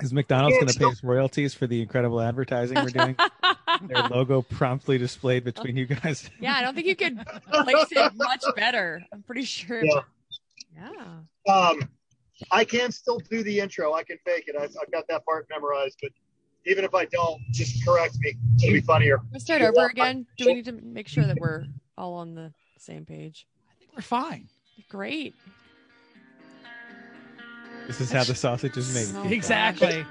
Is McDonald's going to pay us royalties for the incredible advertising we're doing? Their logo promptly displayed between you guys. Yeah, I don't think you could place it much better. I'm pretty sure. Yeah. I can still do the intro. I can fake it. I've got that part memorized, but even if I don't, just correct me. It'll be funnier. Let's start over again. Do we need to make sure that we're all on the same page? I think we're fine. Great. This is how the sausage is made. Oh, Exactly.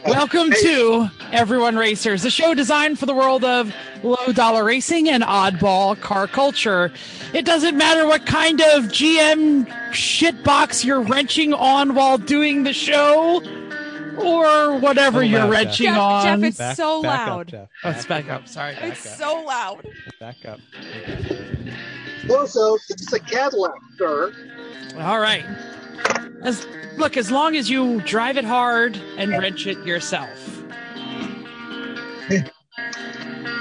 Welcome to Everyone Racers, a show designed for the world of low-dollar racing and oddball car culture. It doesn't matter what kind of GM shitbox you're wrenching on while doing the show, or whatever you're wrenching on. Jeff, it's so loud. Jeff. Oh, it's back up. Sorry. It's so loud. Back up. So it's a Cadillac, sir. All right. As long as you drive it hard and wrench it yourself.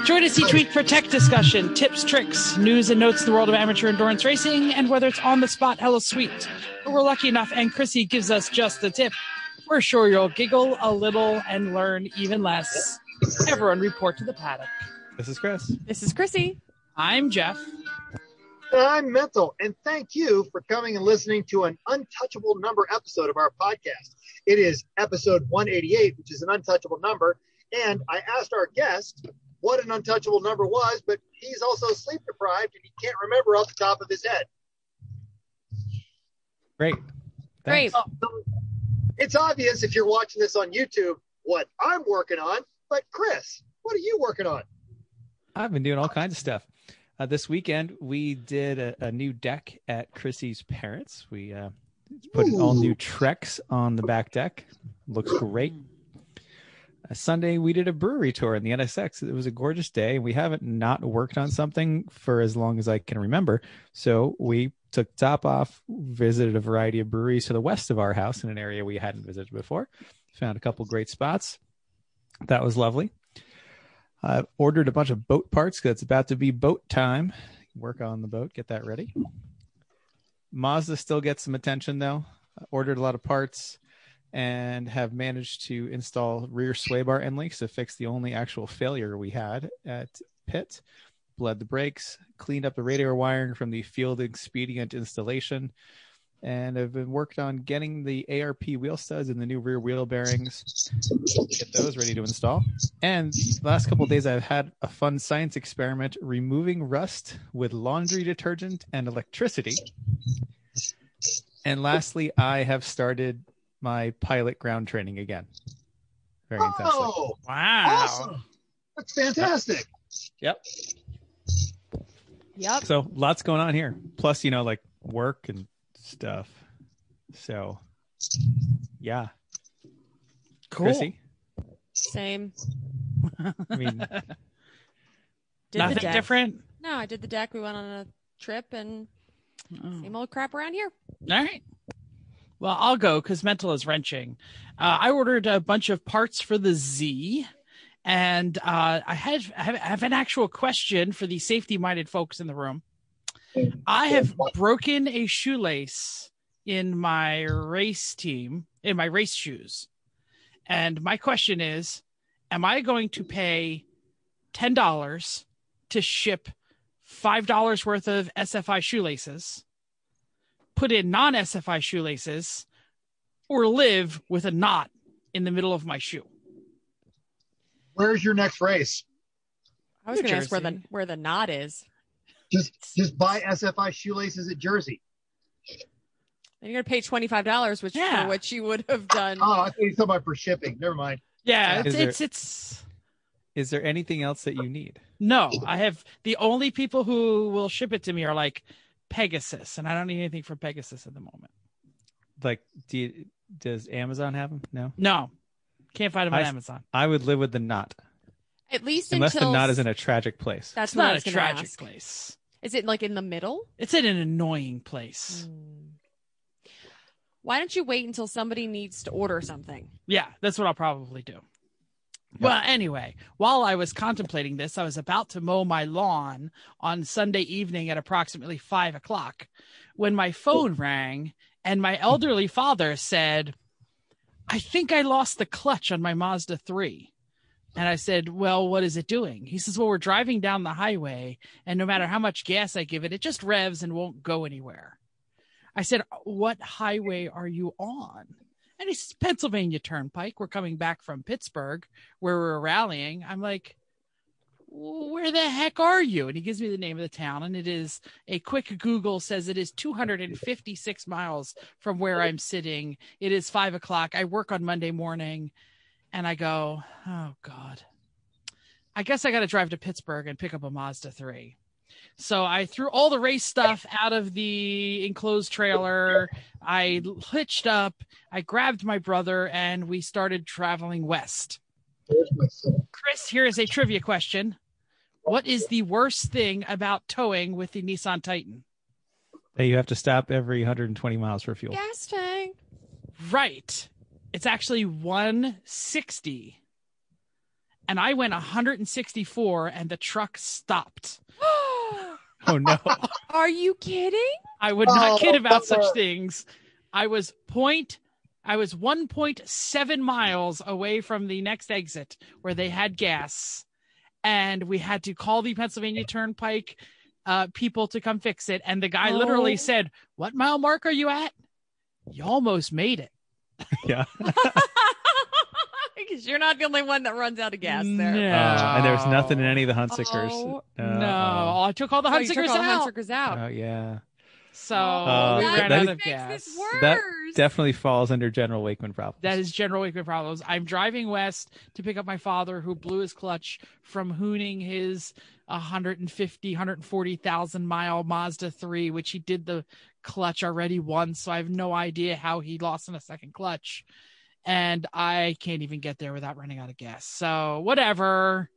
Join us each week for tech discussion, tips, tricks, news and notes in the world of amateur endurance racing, and whether it's on the spot, hella sweet, or we're lucky enough and Chrissy gives us just the tip, we're sure you'll giggle a little and learn even less. Everyone report to the paddock. This is Chris. This is Chrissy. I'm Jeff. I'm Mental, and thank you for coming and listening to an untouchable number episode of our podcast. It is episode 188, which is an untouchable number, and I asked our guest what an untouchable number was, but he's also sleep deprived and he can't remember off the top of his head. Great. Great. It's obvious if you're watching this on YouTube what I'm working on, but Chris, what are you working on? I've been doing all kinds of stuff. This weekend, we did a new deck at Chrissy's parents. We put all new Treks on the back deck. Looks great. Sunday, we did a brewery tour in the NSX. It was a gorgeous day. We haven't not worked on something for as long as I can remember. So we took top off, visited a variety of breweries to the west of our house in an area we hadn't visited before. Found a couple great spots. That was lovely. I've ordered a bunch of boat parts because it's about to be boat time. Work on the boat, get that ready. Mazda still gets some attention, though. I ordered a lot of parts and have managed to install rear sway bar end links to fix the only actual failure we had at pit. Bled the brakes, cleaned up the radiator wiring from the field expedient installation, and I've been worked on getting the ARP wheel studs and the new rear wheel bearings, get those ready to install. And the last couple of days, I've had a fun science experiment removing rust with laundry detergent and electricity. And lastly, I have started my pilot ground training again. Very intensely. Oh, Wow. awesome. That's fantastic. Yep. Yep. So lots going on here. Plus, like work and stuff. So, yeah. Cool. Chrissy? Same. I mean, Did Nothing the deck. different? No, I did the deck. We went on a trip and same old crap around here. All right. Well, I'll go because mental is wrenching. I ordered a bunch of parts for the Z, and I have an actual question for the safety-minded folks in the room. I have broken a shoelace in my race shoes. And my question is, am I going to pay $10 to ship $5 worth of SFI shoelaces, put in non-SFI shoelaces, or live with a knot in the middle of my shoe? Where's your next race? I was New going to ask Jersey. where the knot is. Just buy SFI shoelaces at Jersey. And you're going to pay $25, which for what you would have done. Oh, I thought you were talking about for shipping. Never mind. Yeah, Is Is there anything else that you need? No, I have the only people who will ship it to me are like Pegasus, and I don't need anything from Pegasus at the moment. Like, does Amazon have them? No, can't find them on Amazon. I would live with the knot. At least Unless until the knot is in a tragic place. That's It's what I not was a gonna tragic ask. place. Is it like in the middle? It's in an annoying place. Why don't you wait until somebody needs to order something? Yeah, that's what I'll probably do. Well, anyway, while I was contemplating this, I was about to mow my lawn on Sunday evening at approximately 5 o'clock when my phone rang and my elderly father said, I think I lost the clutch on my Mazda 3. And I said, well, what is it doing? He says, well, we're driving down the highway, and no matter how much gas I give it, it just revs and won't go anywhere. I said, what highway are you on? And he says, Pennsylvania Turnpike. We're coming back from Pittsburgh, where we're rallying. I'm like, where the heck are you? And he gives me the name of the town, and it is, a quick Google says it is 256 miles from where I'm sitting. It is 5:00. I work on Monday morning. And I go, oh, God, I guess I got to drive to Pittsburgh and pick up a Mazda 3. So I threw all the race stuff out of the enclosed trailer. I hitched up. I grabbed my brother, and we started traveling west. Chris, here is a trivia question. What is the worst thing about towing with the Nissan Titan? That you have to stop every 120 miles for fuel. Gas tank. Right. It's actually 160. And I went 164 and the truck stopped. Oh, no. Are you kidding? I would not kid about such things. I was 1.7 miles away from the next exit where they had gas. And we had to call the Pennsylvania Turnpike people to come fix it. And the guy literally said, what mile mark are you at? You almost made it. Yeah. Because you're not the only one that runs out of gas there. No. And there was nothing in any of the Hunsikers. No. I took all the Hunsikers out. out. Oh, yeah. So we that ran out makes of gas. this worse. That definitely falls under General Wakeman problems. That is General Wakeman problems. I'm driving west to pick up my father, who blew his clutch from hooning his 140,000 mile Mazda 3, which he did the clutch already once. So I have no idea how he lost in a second clutch. And I can't even get there without running out of gas. So whatever.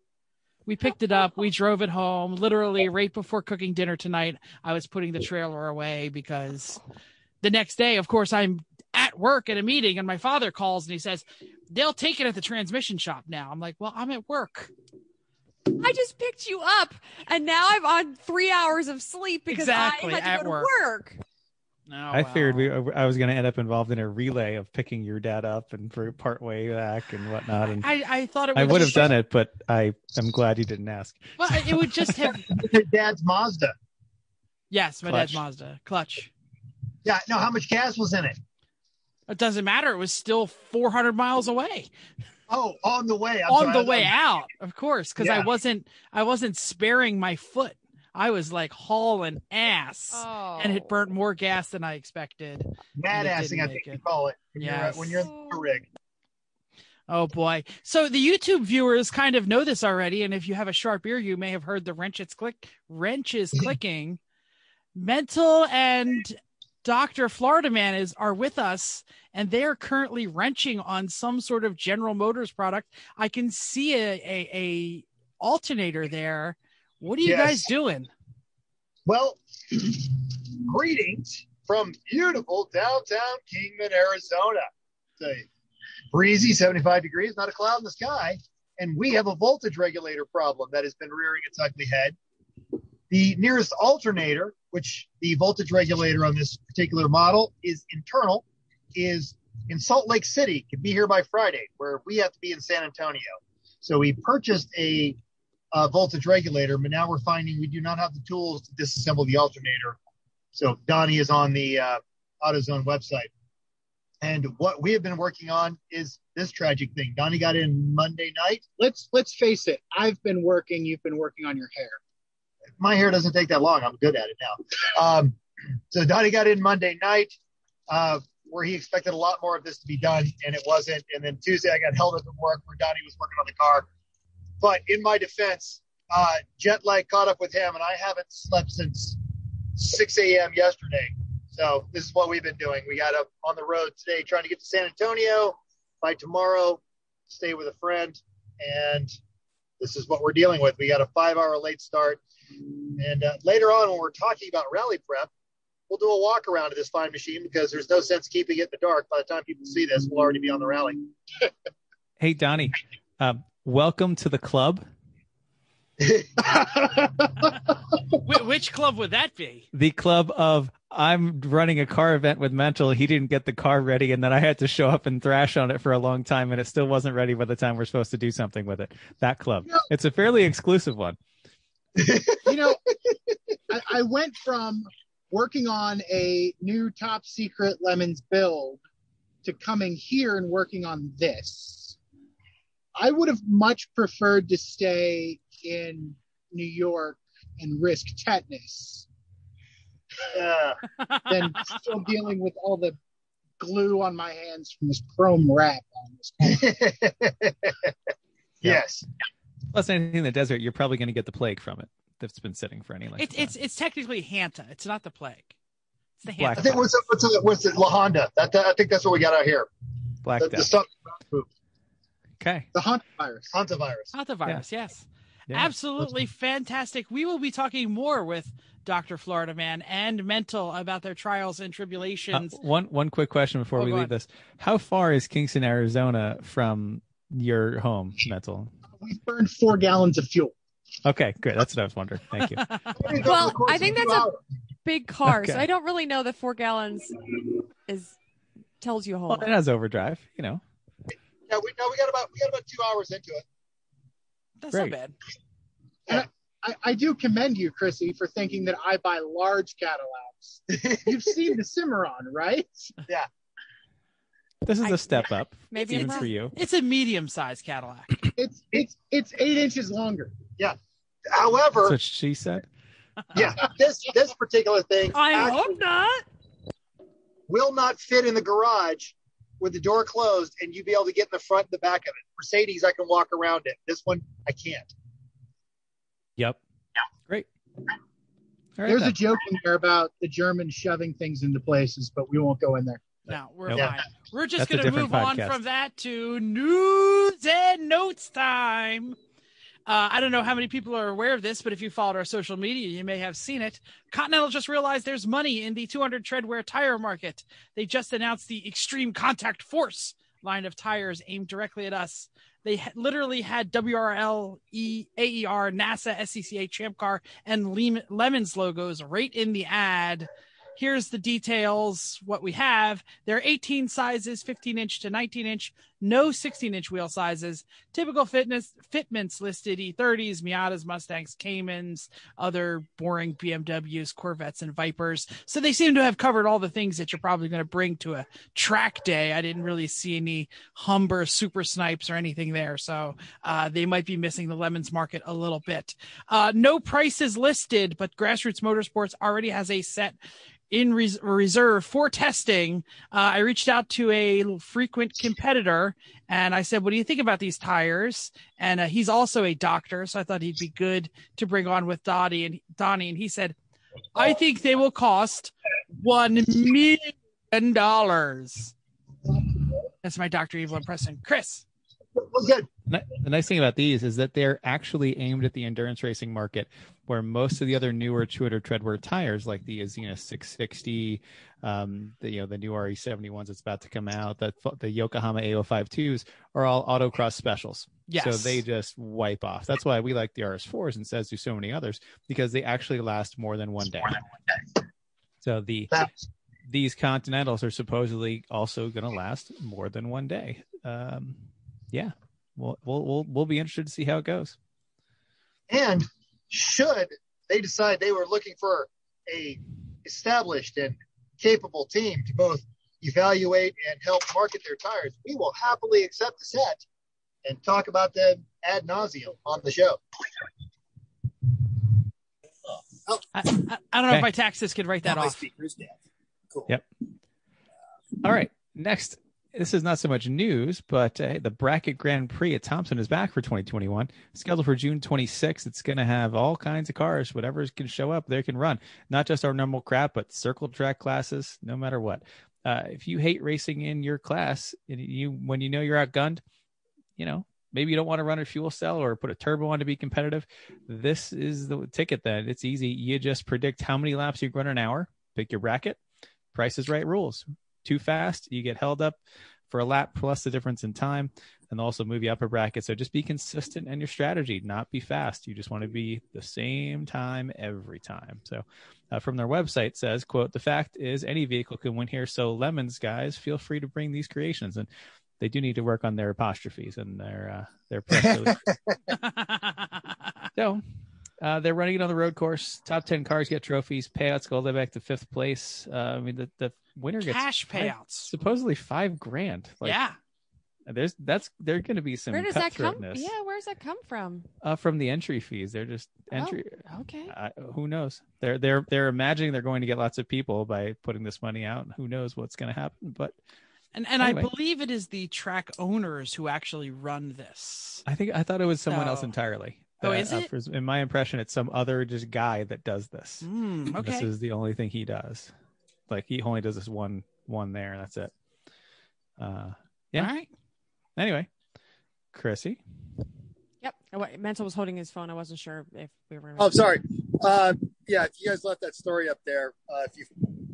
We picked it up. We drove it home. Literally right before cooking dinner tonight, I was putting the trailer away because the next day, of course, I'm at work at a meeting, and my father calls and he says, they'll take it at the transmission shop now. I'm like, well, I'm at work. I just picked you up, and now I'm on 3 hours of sleep because I had to go to work. Oh, I figured I was going to end up involved in a relay of picking your dad up and for part way back and whatnot. And I thought it I would would have done it, but I'm glad you didn't ask. Well, it would just have. Your dad's Mazda. Yes, my Clutch. dad's Mazda clutch. Yeah. No, how much gas was in it? It doesn't matter. It was still 400 miles away. Oh, on the way. On the way out, of course, because Yeah. I wasn't sparing my foot. I was like hauling ass, and it burnt more gas than I expected. Badassing, I think you call it. When you're in the rig. Oh boy. So the YouTube viewers kind of know this already. And if you have a sharp ear, you may have heard the wrenches clicking. Mental and Dr. Floridaman are with us, and they are currently wrenching on some sort of General Motors product. I can see a alternator there. What are you guys doing? Well, greetings from beautiful downtown Kingman, Arizona. It's a breezy 75 degrees, not a cloud in the sky. And we have a voltage regulator problem that has been rearing its ugly head. The nearest alternator, which the voltage regulator on this particular model is internal, is in Salt Lake City. Could be here by Friday, where we have to be in San Antonio. So we purchased a voltage regulator, but now we're finding we do not have the tools to disassemble the alternator. So Donnie is on the AutoZone website. And what we have been working on is this tragic thing. Donnie got in Monday night. Let's face it. I've been working. You've been working on your hair. My hair doesn't take that long. I'm good at it now. So Donnie got in Monday night, where he expected a lot more of this to be done, and it wasn't. And then Tuesday I got held up at work where Donnie was working on the car. But in my defense, jet lag caught up with him, and I haven't slept since 6 a.m. yesterday. So this is what we've been doing. We got up on the road today trying to get to San Antonio. By tomorrow, stay with a friend. And this is what we're dealing with. We got a 5-hour late start. And later on, when we're talking about rally prep, we'll do a walk around of this fine machine because there's no sense keeping it in the dark. By the time people see this, we'll already be on the rally. Hey, Donnie. Welcome to the club. Which club would that be? The club of I'm running a car event with Mental. He didn't get the car ready, and then I had to show up and thrash on it for a long time, and it still wasn't ready by the time we're supposed to do something with it. That club. It's a fairly exclusive one. I went from working on a new top secret Lemons build to coming here and working on this. I would have much preferred to stay in New York and risk tetanus than still dealing with all the glue on my hands from this chrome wrap on this. Yes. Plus, anything in the desert, you're probably going to get the plague from it. That's been sitting for any length of time. It's technically Hanta. It's not the plague. It's the Black Hanta. I think what's it? La Honda. I think that's what we got out here. Black The Death. stuff. Okay. The hantavirus. Hantavirus. Yes. Yeah. Absolutely fantastic. We will be talking more with Dr. Floridaman and Mental about their trials and tribulations. One quick question before we leave this. How far is Kingston, Arizona from your home, Mental? We've burned 4 gallons of fuel. Okay, good. That's what I was wondering. Thank you. Well, I think that's a big car, Okay. so I don't really know that 4 gallons tells you a whole Well, lot. it has overdrive, you know. Yeah, we got about 2 hours into it. That's Great. not bad. And I do commend you, Chrissy, for thinking that I buy large Cadillacs. You've seen the Cimarron, right? Yeah. This is a step up, Maybe even it's for you. It's a medium-sized Cadillac. It's 8 inches longer. Yeah. That's However, what she said. yeah, this particular thing I actually hope not. will not fit in the garage with the door closed, and you be able to get in the front and the back of it. Mercedes, I can walk around it. This one, I can't. Yep. Great. All right, There's then. a joke in there about the Germans shoving things into places, but we won't go in there. No, we're Nope. fine. We're just That's a going to different move on podcast. from that to news and notes time. I don't know how many people are aware of this, but if you followed our social media, you may have seen it. Continental just realized there's money in the 200 treadwear tire market. They just announced the Extreme Contact Force line of tires aimed directly at us. They literally had WRL, AER, NASA, SCCA, Champ Car, and Lemons logos right in the ad. Here's the details, what we have. There are 18 sizes, 15-inch to 19-inch, no 16-inch wheel sizes. Typical fitments listed: E30s, Miatas, Mustangs, Caymans, other boring BMWs, Corvettes, and Vipers. So they seem to have covered all the things that you're probably going to bring to a track day. I didn't really see any Humber Super Snipes or anything there. So they might be missing the Lemons market a little bit. No prices listed, but Grassroots Motorsports already has a set in reserve for testing. I reached out to a frequent competitor and I said, what do you think about these tires? And he's also a doctor, so I thought he'd be good to bring on with Donnie. And he said, I think they will cost $1 million. That's my Dr. Evil impression. Chris. Well, good. The nice thing about these is that they're actually aimed at the endurance racing market, where most of the other newer 200 treadwear tires, like the Azena 660, the new RE71s that's about to come out, the Yokohama A052s are all autocross specials. Yes. So they just wipe off. That's why we like the RS4s and says do so many others, because they actually last more than one day. So these Continentals are supposedly also going to last more than one day. Yeah, we'll be interested to see how it goes. And should they decide they were looking for a established and capable team to both evaluate and help market their tires, we will happily accept the set and talk about them ad nauseum on the show. I don't know if my taxes could write that off. Cool. Yep. All right. Next, this is not so much news, but the Bracket Grand Prix at Thompson is back for 2021. Scheduled for June 26th. It's going to have all kinds of cars. Whatever can show up, they can run. Not just our normal crap, but circle track classes, no matter what. If you hate racing in your class, when you know you're outgunned, maybe you don't want to run a fuel cell or put a turbo on to be competitive. This is the ticket then. It's easy. You just predict how many laps you run an hour, pick your bracket, Price is Right rules. Too fast, you get held up for a lap plus the difference in time, and they'll also move you up a bracket. So just be consistent in your strategy, not be fast. You just want to be the same time every time. So from their website says, quote, "The fact is any vehicle can win here. So Lemons guys, feel free to bring these creations." And they do need to work on their apostrophes and their press release. So they're running it on the road course. Top 10 cars get trophies. Payouts go all the way back to 5th place. I mean, the winner gets cash payouts. Supposedly $5,000. Like, yeah. There going to be some. Where does that come? Yeah, where does that come from? From the entry fees. They're just entry. Oh, okay. Who knows? They're imagining they're going to get lots of people by putting this money out. Who knows what's going to happen? But and anyway. I believe it is the track owners who actually run this. I thought it was someone else entirely. Oh, is it? In my impression, it's some other just guy that does this. Okay. This is the only thing he does. Like he only does this one there, and that's it. Yeah. All right. Anyway, Chrissy. Yep. Mental was holding his phone. I wasn't sure if we were. Oh, sorry. Yeah, if you guys left that story up there,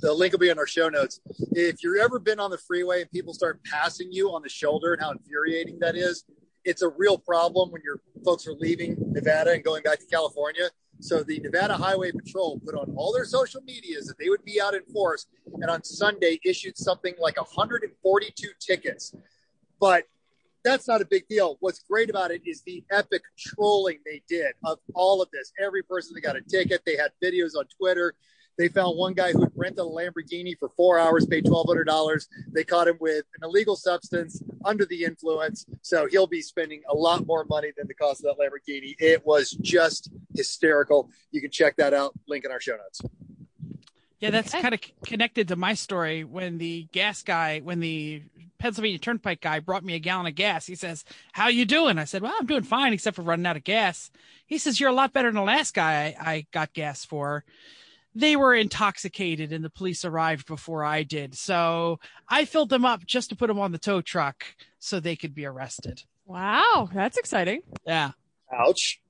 the link will be in our show notes. If you've ever been on the freeway and people start passing you on the shoulder and how infuriating that is, it's a real problem when your folks are leaving Nevada and going back to California. So the Nevada Highway Patrol put on all their social medias that they would be out in force, and on Sunday issued something like 142 tickets. But that's not a big deal. What's great about it is the epic trolling they did of all of this. Every person that got a ticket, they had videos on Twitter. They found one guy who had rented a Lamborghini for 4 hours, paid $1,200. They caught him with an illegal substance under the influence. So he'll be spending a lot more money than the cost of that Lamborghini. It was just hysterical. You can check that out. Link in our show notes. Yeah, that's kind of connected to my story. When the Pennsylvania Turnpike guy brought me a gallon of gas, he says, "How you doing?" I said, "Well, I'm doing fine, except for running out of gas." He says, "You're a lot better than the last guy I got gas for. They were intoxicated and the police arrived before I did. So I filled them up just to put them on the tow truck so they could be arrested." Wow, that's exciting. Yeah. Ouch.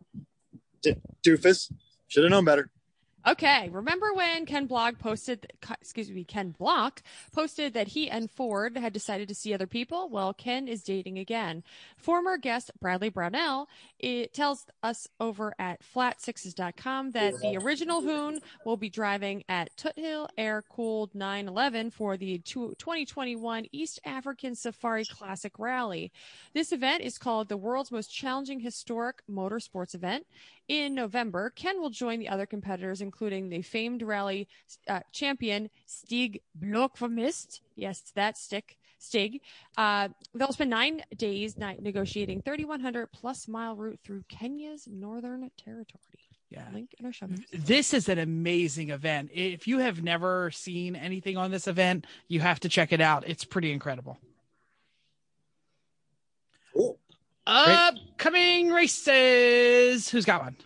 Doofus. Should have known better. Okay, remember when Ken Block posted that he and Ford had decided to see other people? Well, Ken is dating again. Former guest Bradley Brownell tells us over at flat6s.com that the original Hoon will be driving at Tuthill Air-Cooled 911 for the 2021 East African Safari Classic Rally. This event is called the world's most challenging historic motorsports event. In November, Ken will join the other competitors, including the famed rally champion Stig Blomqvist. Yes, that's Stig. They'll spend 9 days negotiating 3,100 plus mile route through Kenya's northern territory. Yeah. Link in our show notes. This is an amazing event. If you have never seen anything on this event, you have to check it out. It's pretty incredible. Cool. Upcoming races. Who's got one?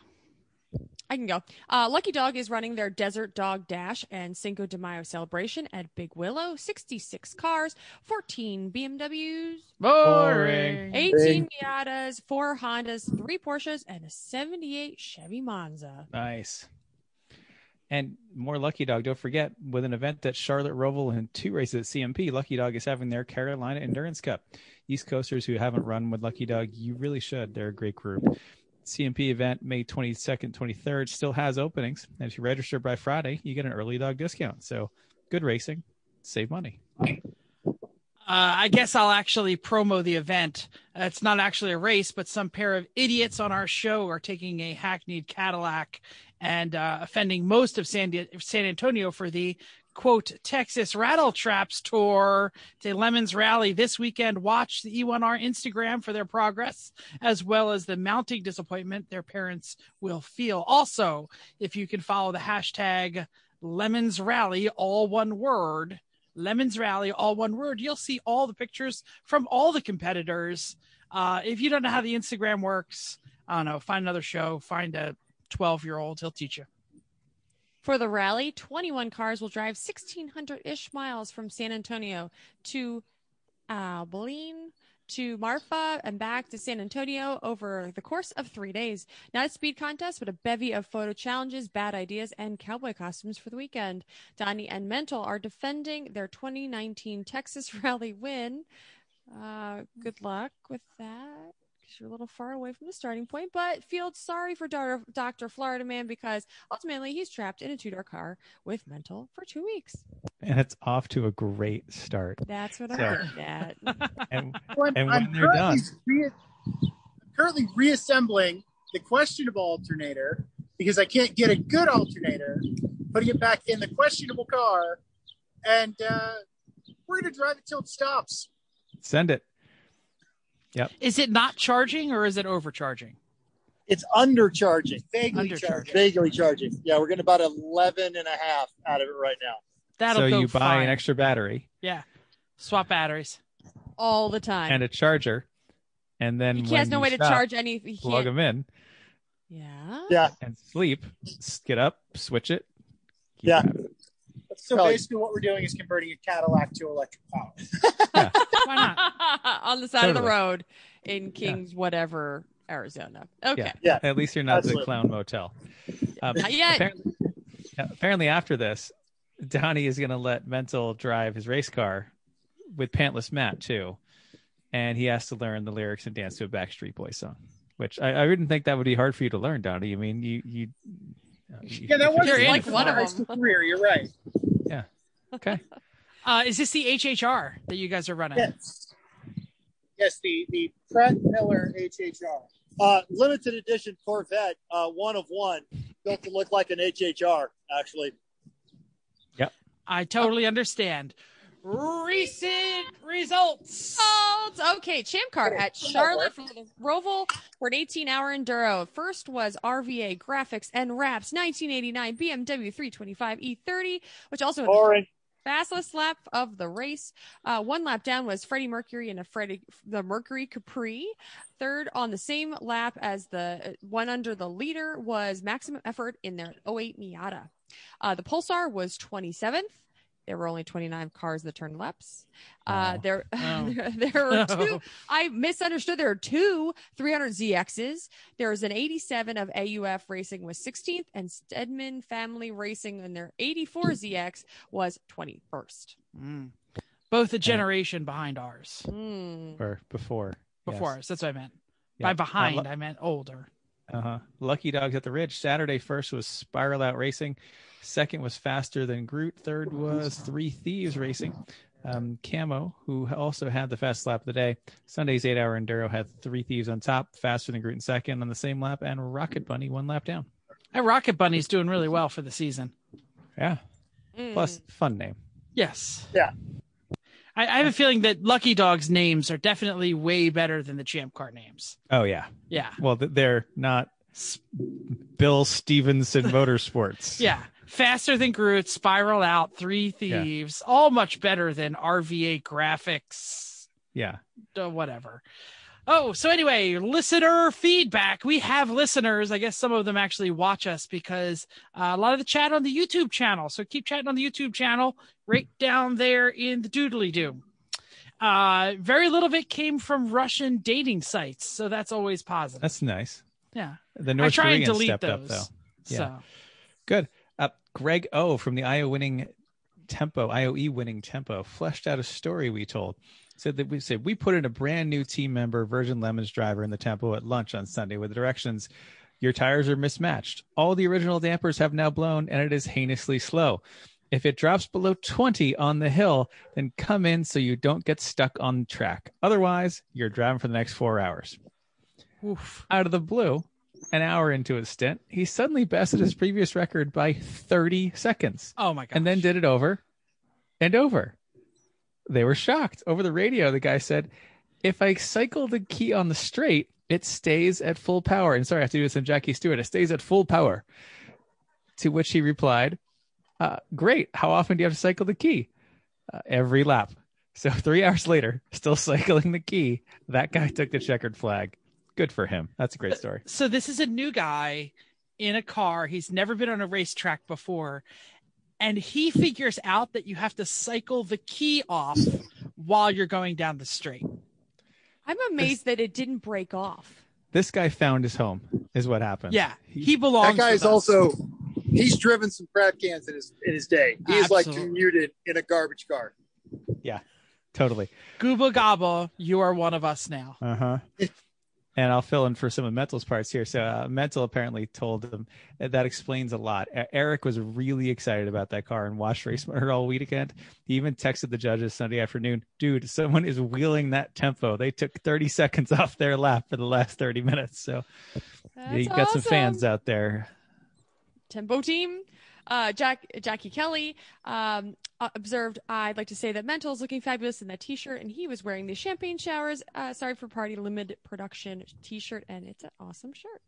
I can go. Lucky Dog is running their Desert Dog Dash and Cinco de Mayo celebration at Big Willow. 66 cars, 14 BMWs, boring, 18 Miatas, 4 Hondas, 3 Porsches, and a 78 Chevy Monza. Nice. And more Lucky Dog. Don't forget, with an event at Charlotte Roval and 2 races at CMP, Lucky Dog is having their Carolina Endurance Cup. East Coasters who haven't run with Lucky Dog, you really should. They're a great group. CMP event May 22nd, 23rd still has openings. And if you register by Friday, you get an early dog discount. So good racing, save money. I guess I'll actually promo the event. It's not actually a race, but some pair of idiots on our show are taking a hackneyed Cadillac and offending most of San Antonio for the, quote, Texas Rattle Traps Tour. It's a Lemons rally this weekend. Watch the E1R Instagram for their progress, as well as the mounting disappointment their parents will feel. Also, if you can follow the hashtag Lemons Rally, all one word, Lemons Rally, all one word, you'll see all the pictures from all the competitors. If you don't know how the Instagram works, I don't know, find another show, find a 12-year-old, he'll teach you. For the rally, 21 cars will drive 1,600-ish miles from San Antonio to Abilene to Marfa and back to San Antonio over the course of 3 days. Not a speed contest, but a bevy of photo challenges, bad ideas, and cowboy costumes for the weekend. Donnie and Mental are defending their 2019 Texas Rally win. Good luck with that. You're a little far away from the starting point, but feel sorry for Dr. Floridaman because ultimately he's trapped in a two-door car with mental for 2 weeks. And it's off to a great start. That's what I'm getting at. And I'm when they're done, currently reassembling the questionable alternator because I can't get a good alternator, putting it back in the questionable car, and we're going to drive it till it stops. send it. Yep. Is it not charging or is it overcharging? It's undercharging. Vaguely charging. Yeah, we're getting about 11 and a half out of it right now. That'll So go you buy fine. an extra battery. Yeah. Swap batteries. All the time. And a charger. And then he has no way to charge any. Plug them in. Yeah. And sleep. Get up, switch it. Yeah. So basically what we're doing is converting a Cadillac to electric power. Yeah. Why not? On the side of the Totally. road in Kings, whatever, Arizona. Okay. Yeah. At least you're not Absolutely. the Clown Motel. Not yet. Apparently after this, Donnie is going to let Mental drive his race car with Pantless Matt too. And he has to learn the lyrics and dance to a Backstreet Boys song, which I wouldn't think that would be hard for you to learn, Donnie. I mean, you Yeah, that was You're in like one one of high them. school career. You're right. Yeah. Okay. Is this the HHR that you guys are running? Yes, the Pratt Miller HHR. Limited edition Corvette, one of one, built to look like an HHR, actually. I totally understand. Recent results. Okay, Champ Car at Charlotte for the Roval for an 18-hour enduro. First was RVA Graphics and Wraps 1989 BMW 325 E30, which also had Boring. the fastest lap of the race. One lap down was Freddie Mercury in the Mercury Capri. Third on the same lap as the one under the leader was Maximum Effort in their 08 Miata. The Pulsar was 27th. There were only 29 cars that turned laps. There were two. I misunderstood. There are two 300ZXs. There's an 87 of AUF Racing was 16th, and Stedman Family Racing in their 84ZX was 21st. Both a generation behind ours. Or before. Before Yes. us. That's what I meant. Yeah. By behind, I meant older. Lucky Dogs at the Ridge. Saturday first was Spiral Out Racing. Second was Faster Than Groot. Third was Three Thieves Racing. Camo, who also had the fastest lap of the day. Sunday's 8-hour enduro had Three Thieves on top, Faster Than Groot in second on the same lap, and Rocket Bunny 1 lap down. And Rocket Bunny's doing really well for the season. Yeah. Plus, fun name. Yes. Yeah. I have a feeling that Lucky Dog's names are definitely way better than the Champ Car names. Oh, yeah. Yeah. Well, they're not Bill Stevenson Motorsports. Yeah. Faster Than Groot, Spiral Out, Three Thieves, all much better than RVA Graphics. Yeah. Whatever. Oh, so anyway, listener feedback. We have listeners. I guess some of them actually watch us because a lot of the chat on the YouTube channel. So keep chatting on the YouTube channel right down there in the doodly doo. Very little of it came from Russian dating sites. So that's always positive. That's nice. Yeah. The North I try and Koreans delete stepped those. up, though. Yeah. So. Good. Greg O from the IOE winning tempo fleshed out a story we told. We put in a brand new team member, Virgin Lemons driver, in the tempo at lunch on Sunday with the directions: your tires are mismatched. All the original dampers have now blown, and it is heinously slow. If it drops below 20 on the hill, then come in so you don't get stuck on track. Otherwise, you're driving for the next 4 hours. Oof. Out of the blue, an hour into his stint, he suddenly bested his previous record by 30 seconds. Oh my god! And then did it over and over. They were shocked. Over the radio, the guy said, if I cycle the key on the straight, it stays at full power. And sorry, I have to do this in Jackie Stewart. It stays at full power. To which he replied, great. How often do you have to cycle the key? Every lap. So 3 hours later, still cycling the key, that guy took the checkered flag. Good for him. That's a great story. So this is a new guy in a car. He's never been on a racetrack before. And he figures out that you have to cycle the key off while you're going down the straight. I'm amazed that it didn't break off. This guy found his home, is what happened. Yeah, he belongs. That guy with is us. also, he's driven some crap cans in his day. He's like Absolutely. commuted in a garbage car. Yeah. Totally. Gooba Gobble, you are one of us now. Uh-huh. And I'll fill in for some of Mental's parts here. So Mental apparently told them that explains a lot. Eric was really excited about that car and watched Race Motor all weekend. He even texted the judges Sunday afternoon, dude, someone is wheeling that tempo. They took 30 seconds off their lap for the last 30 minutes. So you got some fans out there. Tempo team. Jackie Kelly observed, I'd like to say that Mental is looking fabulous in that t-shirt, and he was wearing the Champagne Showers Sorry for Party limited production t-shirt, and it's an awesome shirt.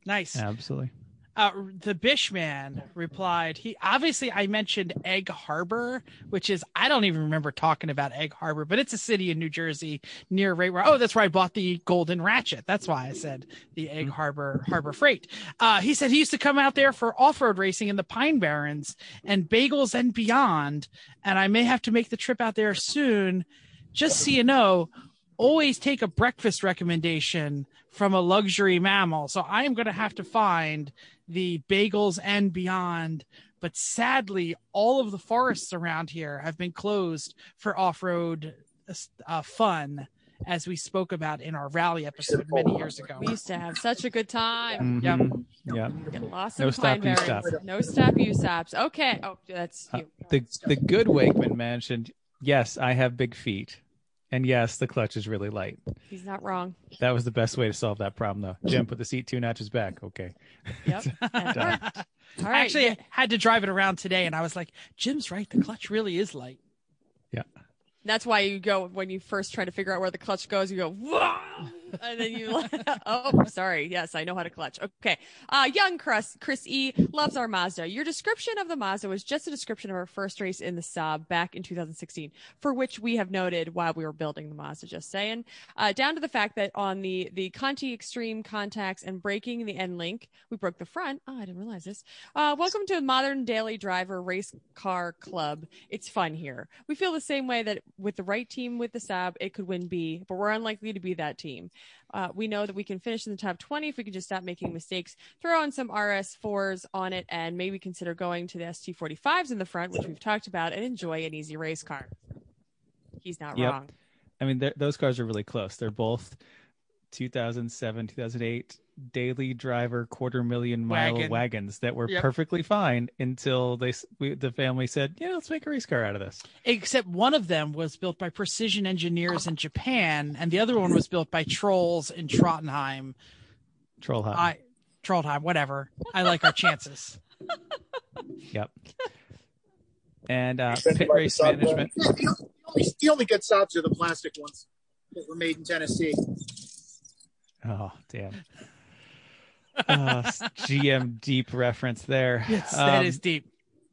Nice. Absolutely. The Bishman replied, I mentioned Egg Harbor, which is, I don't even remember talking about Egg Harbor, but it's a city in New Jersey near right where, that's where I bought the Golden Ratchet. That's why I said the Egg Harbor Freight. He said he used to come out there for off-road racing in the Pine Barrens and Bagels and Beyond. And I may have to make the trip out there soon. Just so you know, always take a breakfast recommendation from a luxury mammal. So I am going to have to find the Bagels and Beyond, but sadly, all of the forests around here have been closed for off-road fun, as we spoke about in our rally episode many years ago. We used to have such a good time. Mm-hmm. Yep. Get lost No in stop, Pine you Barrens. stop. No stop, you stops. Okay. Oh, that's you. The good Wakeman mentioned, yes, I have big feet. And yes, the clutch is really light. He's not wrong. That was the best way to solve that problem, though. Jim, put the seat 2 notches back. Okay. Yep. All right. Actually, I had to drive it around today, and I was like, Jim's right. The clutch really is light. Yeah. That's why you go, when you first try to figure out where the clutch goes, you go, whoa! And then you, oh, sorry. Yes, I know how to clutch. Okay. Young Chris E loves our Mazda. Your description of the Mazda was just a description of our first race in the Saab back in 2016, for which we have noted while we were building the Mazda, just saying. Down to the fact that on the Conti Extreme contacts and breaking the end link, we broke the front. Oh, I didn't realize this. Welcome to Modern Daily Driver Race Car Club. It's fun here. We feel the same way that with the right team with the Saab, it could win B, but we're unlikely to be that team. We know that we can finish in the top 20 if we can just stop making mistakes, throw on some RS4s on it, and maybe consider going to the ST45s in the front, which we've talked about, and enjoy an easy race car. He's not wrong. I mean, those cars are really close. They're both 2007, 2008 daily driver 250,000-mile wagons that were perfectly fine until the family said, yeah, let's make a race car out of this. Except one of them was built by precision engineers in Japan, and the other one was built by trolls in Trottenheim. Trollheim, whatever. I like our chances. Yep. And pit race management. The only good Saabs are the plastic ones that were made in Tennessee. Oh, damn. GM deep reference there. Yes, that is deep.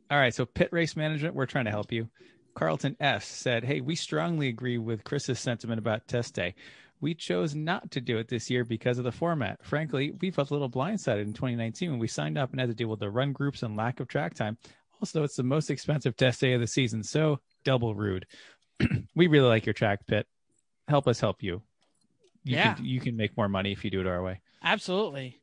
All right, so pit race management, we're trying to help you. Carlton S. said, hey, we strongly agree with Chris's sentiment about test day. We chose not to do it this year because of the format. Frankly, we felt a little blindsided in 2019 when we signed up and had to deal with the run groups and lack of track time. Also, it's the most expensive test day of the season, so double rude. We really like your track, Pit. Help us help you. You can make more money if you do it our way. Absolutely.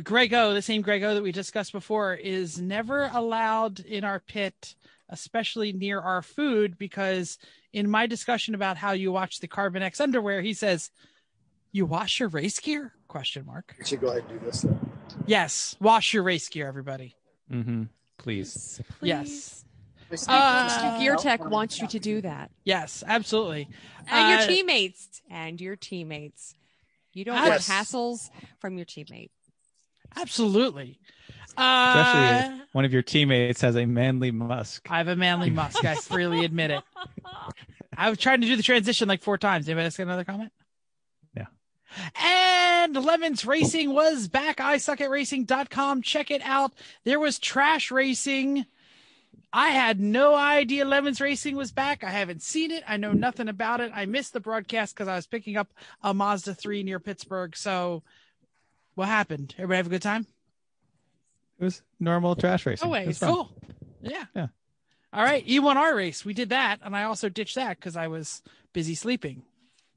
Grego, the same Grego that we discussed before, is never allowed in our pit, especially near our food, because in my discussion about how you watch the Carbon X underwear, he says, you wash your race gear? ? We should go ahead and do this then. Yes. Wash your race gear, everybody. Mm-hmm. Please. Yes. Mr. Gear Tech wants you to do that. Yes, absolutely. And your teammates. You don't want hassles from your teammate. Absolutely. Especially one of your teammates has a manly musk. I have a manly musk. I freely admit it. I was trying to do the transition like 4 times. Anybody else got another comment? Yeah. And Lemons Racing was back. ISuckAtRacing.com. Check it out. There was trash racing. I had no idea Lemons Racing was back. I haven't seen it. I know nothing about it. I missed the broadcast because I was picking up a Mazda 3 near Pittsburgh. So what happened? Everybody have a good time? It was normal trash racing. Oh, wait. Cool. Yeah. All right. E1R race. We did that. And I also ditched that because I was busy sleeping.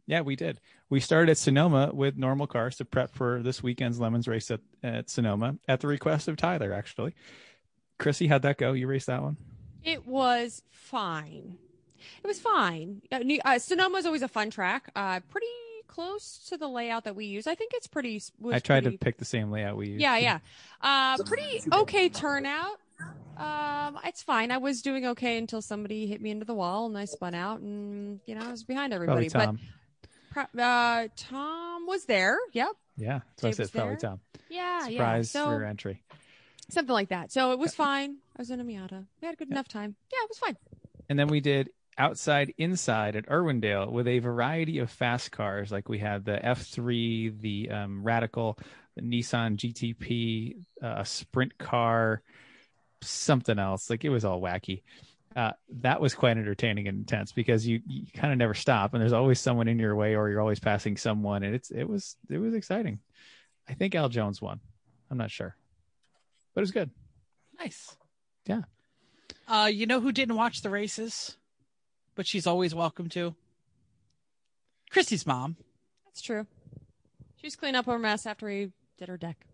Yeah, we did. We started at Sonoma with normal cars to prep for this weekend's Lemons race at Sonoma at the request of Tyler, actually. Chrissy, how'd that go? You raced that one? It was fine. It was fine. Sonoma's always a fun track. Pretty close to the layout that we use. I think it's pretty. I tried to pick the same layout we used. Yeah. Pretty okay turnout. It's fine. I was doing okay until somebody hit me into the wall and I spun out and, I was behind everybody. Probably Tom. Tom was there. Yep. Yeah. So I said probably Tom. Yeah. Surprise So, for your entry. something like that. So it was fine. I was in a Miata. We had a good enough time. Yeah, it was fine. And then we did outside, inside at Irwindale with a variety of fast cars. Like we had the F3, the Radical, the Nissan GTP, a sprint car, something else. Like it was all wacky. That was quite entertaining and intense because you kind of never stop and there's always someone in your way or you're always passing someone. And it was exciting. I think Al Jones won. I'm not sure, but it was good. Nice. Yeah. You know who didn't watch the races, but she's always welcome to? Chrissy's mom. That's true. She was cleaning up her mess after we did her deck.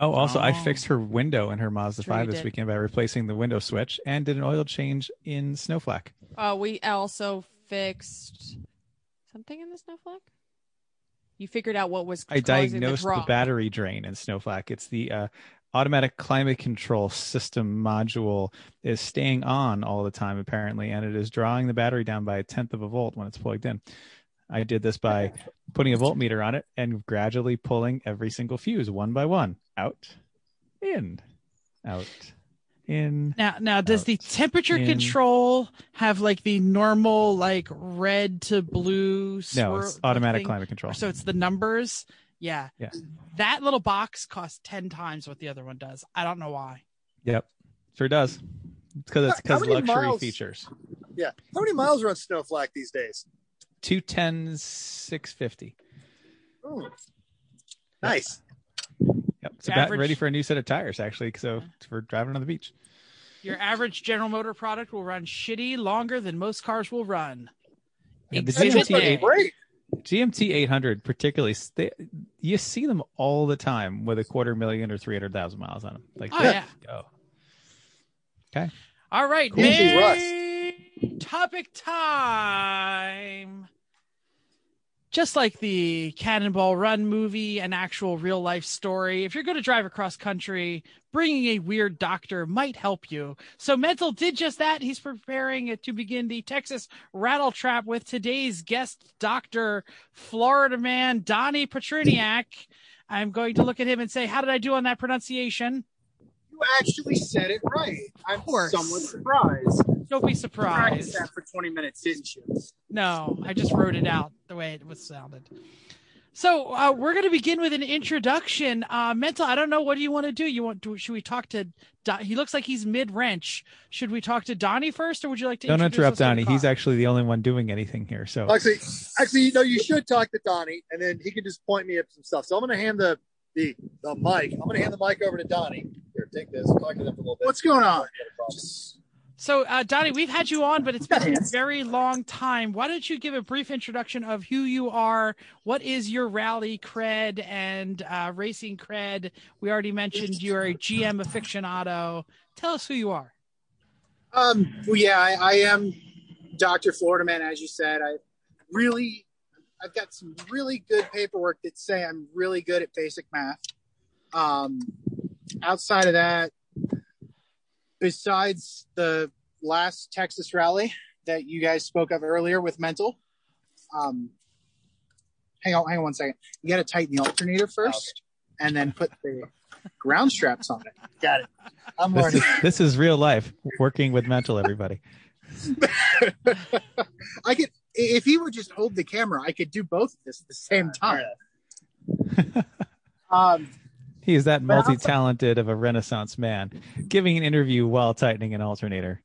Oh, also, I fixed her window in her Mazda 5 this did. weekend by replacing the window switch and did an oil change in Snowflake. We also fixed something in the Snowflake. You figured out what was I causing diagnosed the battery drain in Snowflake. It's the automatic climate control system module is staying on all the time, apparently, and it is drawing the battery down by 1/10 of a volt when it's plugged in. I did this by putting a voltmeter on it and gradually pulling every single fuse one by one. Out, in, out, in. Now, does the temperature control have like the normal like red to blue? No, it's automatic climate control. So it's the numbers. Yeah. Yeah. That little box costs 10 times what the other one does. I don't know why. Yep. Sure does. It's because luxury features. Yeah. How many miles are on Snowflake these days? 210, 650. Ooh. Nice. Yep. It's about ready for a new set of tires, actually. So for driving on the beach. Your average General Motor product will run shitty longer than most cars will run. Yeah, the GMT 800 particularly, you see them all the time with 250,000 or 300,000 miles on them. Like, yeah. Go. Okay. All right. Main topic time. Just like the Cannonball Run movie, an actual real life story. If you're going to drive across country, bringing a weird doctor might help you. So Mental did just that. He's preparing to begin the Texas Rattle Trap with today's guest doctor, Floridaman Donnie Petruniak. I'm going to look at him and say, how did I do on that pronunciation? You actually said it right. I'm somewhat surprised. Don't be You surprised. practiced that for 20 minutes, didn't you? No, I just wrote it out the way it was sounded. So we're going to begin with an introduction. Mental, I don't know. What do you want to do? Should we talk to he looks like he's mid-wrench. Should we talk to Donnie first, or would you like to Don't interrupt Donnie. He's actually the only one doing anything here. So actually, no, you should talk to Donnie, and then he can just point me at some stuff. So I'm going to hand the mic. I'm going to hand the mic over to Donnie. Here, take this. Talk to them for a little bit. What's going on? So, Donnie, we've had you on, but it's been a very long time. Why don't you give a brief introduction of who you are? What is your rally cred and racing cred? We already mentioned you're a GM aficionado. Tell us who you are. Well, yeah, I am Dr. Floridaman, as you said. I've got some really good paperwork that say I'm really good at basic math. Outside of that, besides the last Texas rally that you guys spoke of earlier with Mental, hang on 1 second. You got to tighten the alternator first, and then put the ground straps on it. Got it. I'm learning. This is real life. Working with Mental, everybody. I could, if he would just hold the camera, I could do both of this at the same time. He is that multi-talented of a Renaissance man, giving an interview while tightening an alternator.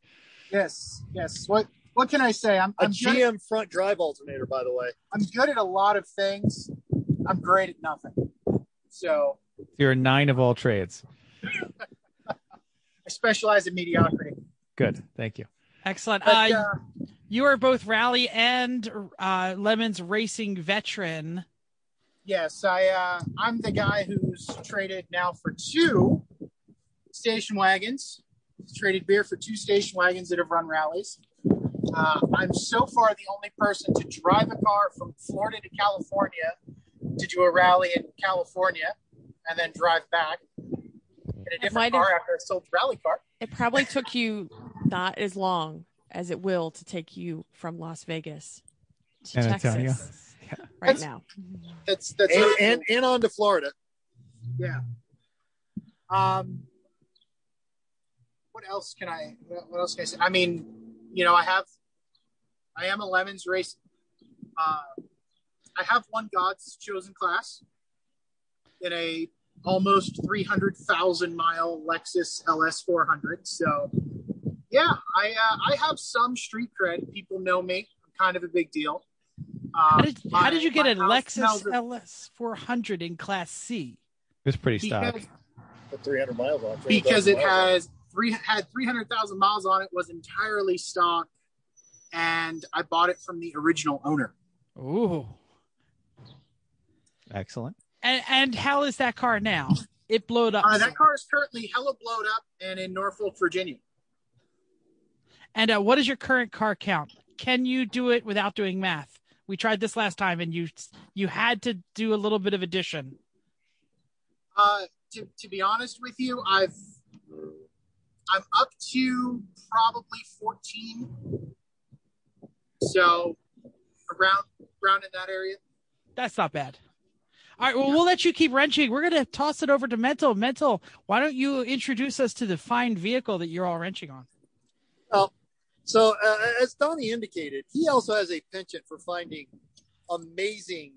Yes. What can I say? I'm GM front drive alternator, by the way. I'm good at a lot of things. I'm great at nothing. So you're a 9 of all trades. I specialize in mediocrity. Good, thank you. Excellent. You are both rally and Lemons racing veteran. Yes, I'm the guy who's traded now for 2 station wagons. Traded beer for 2 station wagons that have run rallies. I'm so far the only person to drive a car from Florida to California to do a rally in California and then drive back in a different car after I sold the rally car. It probably took you not as long as it will to take you from Las Vegas to Texas right now. That's and on to Florida. Yeah. What else can I say? I mean, I am a Lemons race. I have won God's chosen class in a almost 300,000 mile Lexus LS 400. So yeah, I have some street cred. People know me. I'm kind of a big deal. How did you get a Lexus LS 400 in Class C? It was pretty stock. 300 miles on. Because it had 300,000 miles on it, was entirely stock, and I bought it from the original owner. Ooh. Excellent. And how is that car now? It blowed up. That car is currently hella blowed up and in Norfolk, Virginia. And what is your current car count? Can you do it without doing math? We tried this last time, and you had to do a little bit of addition. To be honest with you, I'm up to probably 14. So around in that area. That's not bad. All right, well, we'll let you keep wrenching. We're going to toss it over to Mental. Mental, why don't you introduce us to the fine vehicle that you're all wrenching on? Well, so as Donnie indicated, he also has a penchant for finding amazing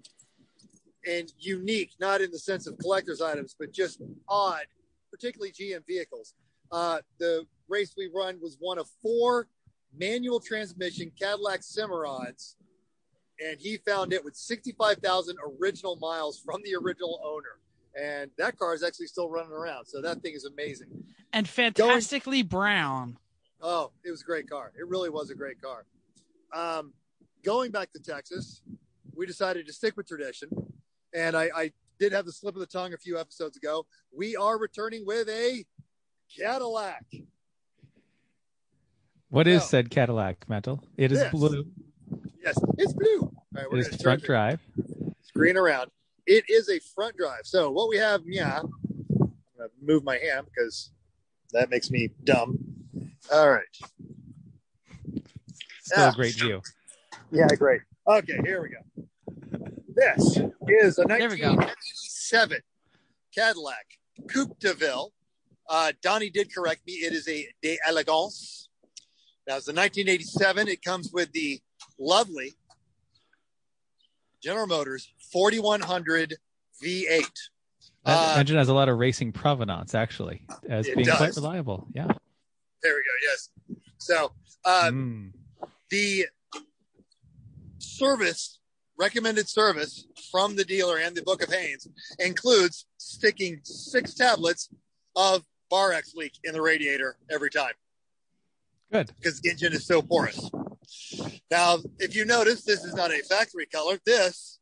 and unique, not in the sense of collector's items, but just odd, particularly GM vehicles. The race we run was one of 4 manual transmission Cadillac Cimarrons, and he found it with 65,000 original miles from the original owner. And that car is actually still running around. So that thing is amazing. And fantastically brown. Oh, it was a great car. It really was a great car. Going back to Texas, we decided to stick with tradition. And I did have the slip of the tongue a few episodes ago. We are returning with a Cadillac. What is said Cadillac, Mental? It is blue. Yes, it's blue. All right, it is front drive. Screen around. It is a front drive. So what we have, I'm going to move my hand because that makes me dumb. All right. Still a great view. Yeah, great. Okay, here we go. This is a 1987 Cadillac Coupe de Ville. Donnie did correct me. It is a d'Elegance. Now, it's a 1987. It comes with the lovely General Motors 4100 V8. That engine has a lot of racing provenance, actually, as being quite reliable. Yeah. There we go. Yes. So the recommended service from the dealer and the Book of Haynes includes sticking 6 tablets of Bar-X leak in the radiator every time. Good. Because the engine is so porous. Now, if you notice, this is not a factory color. This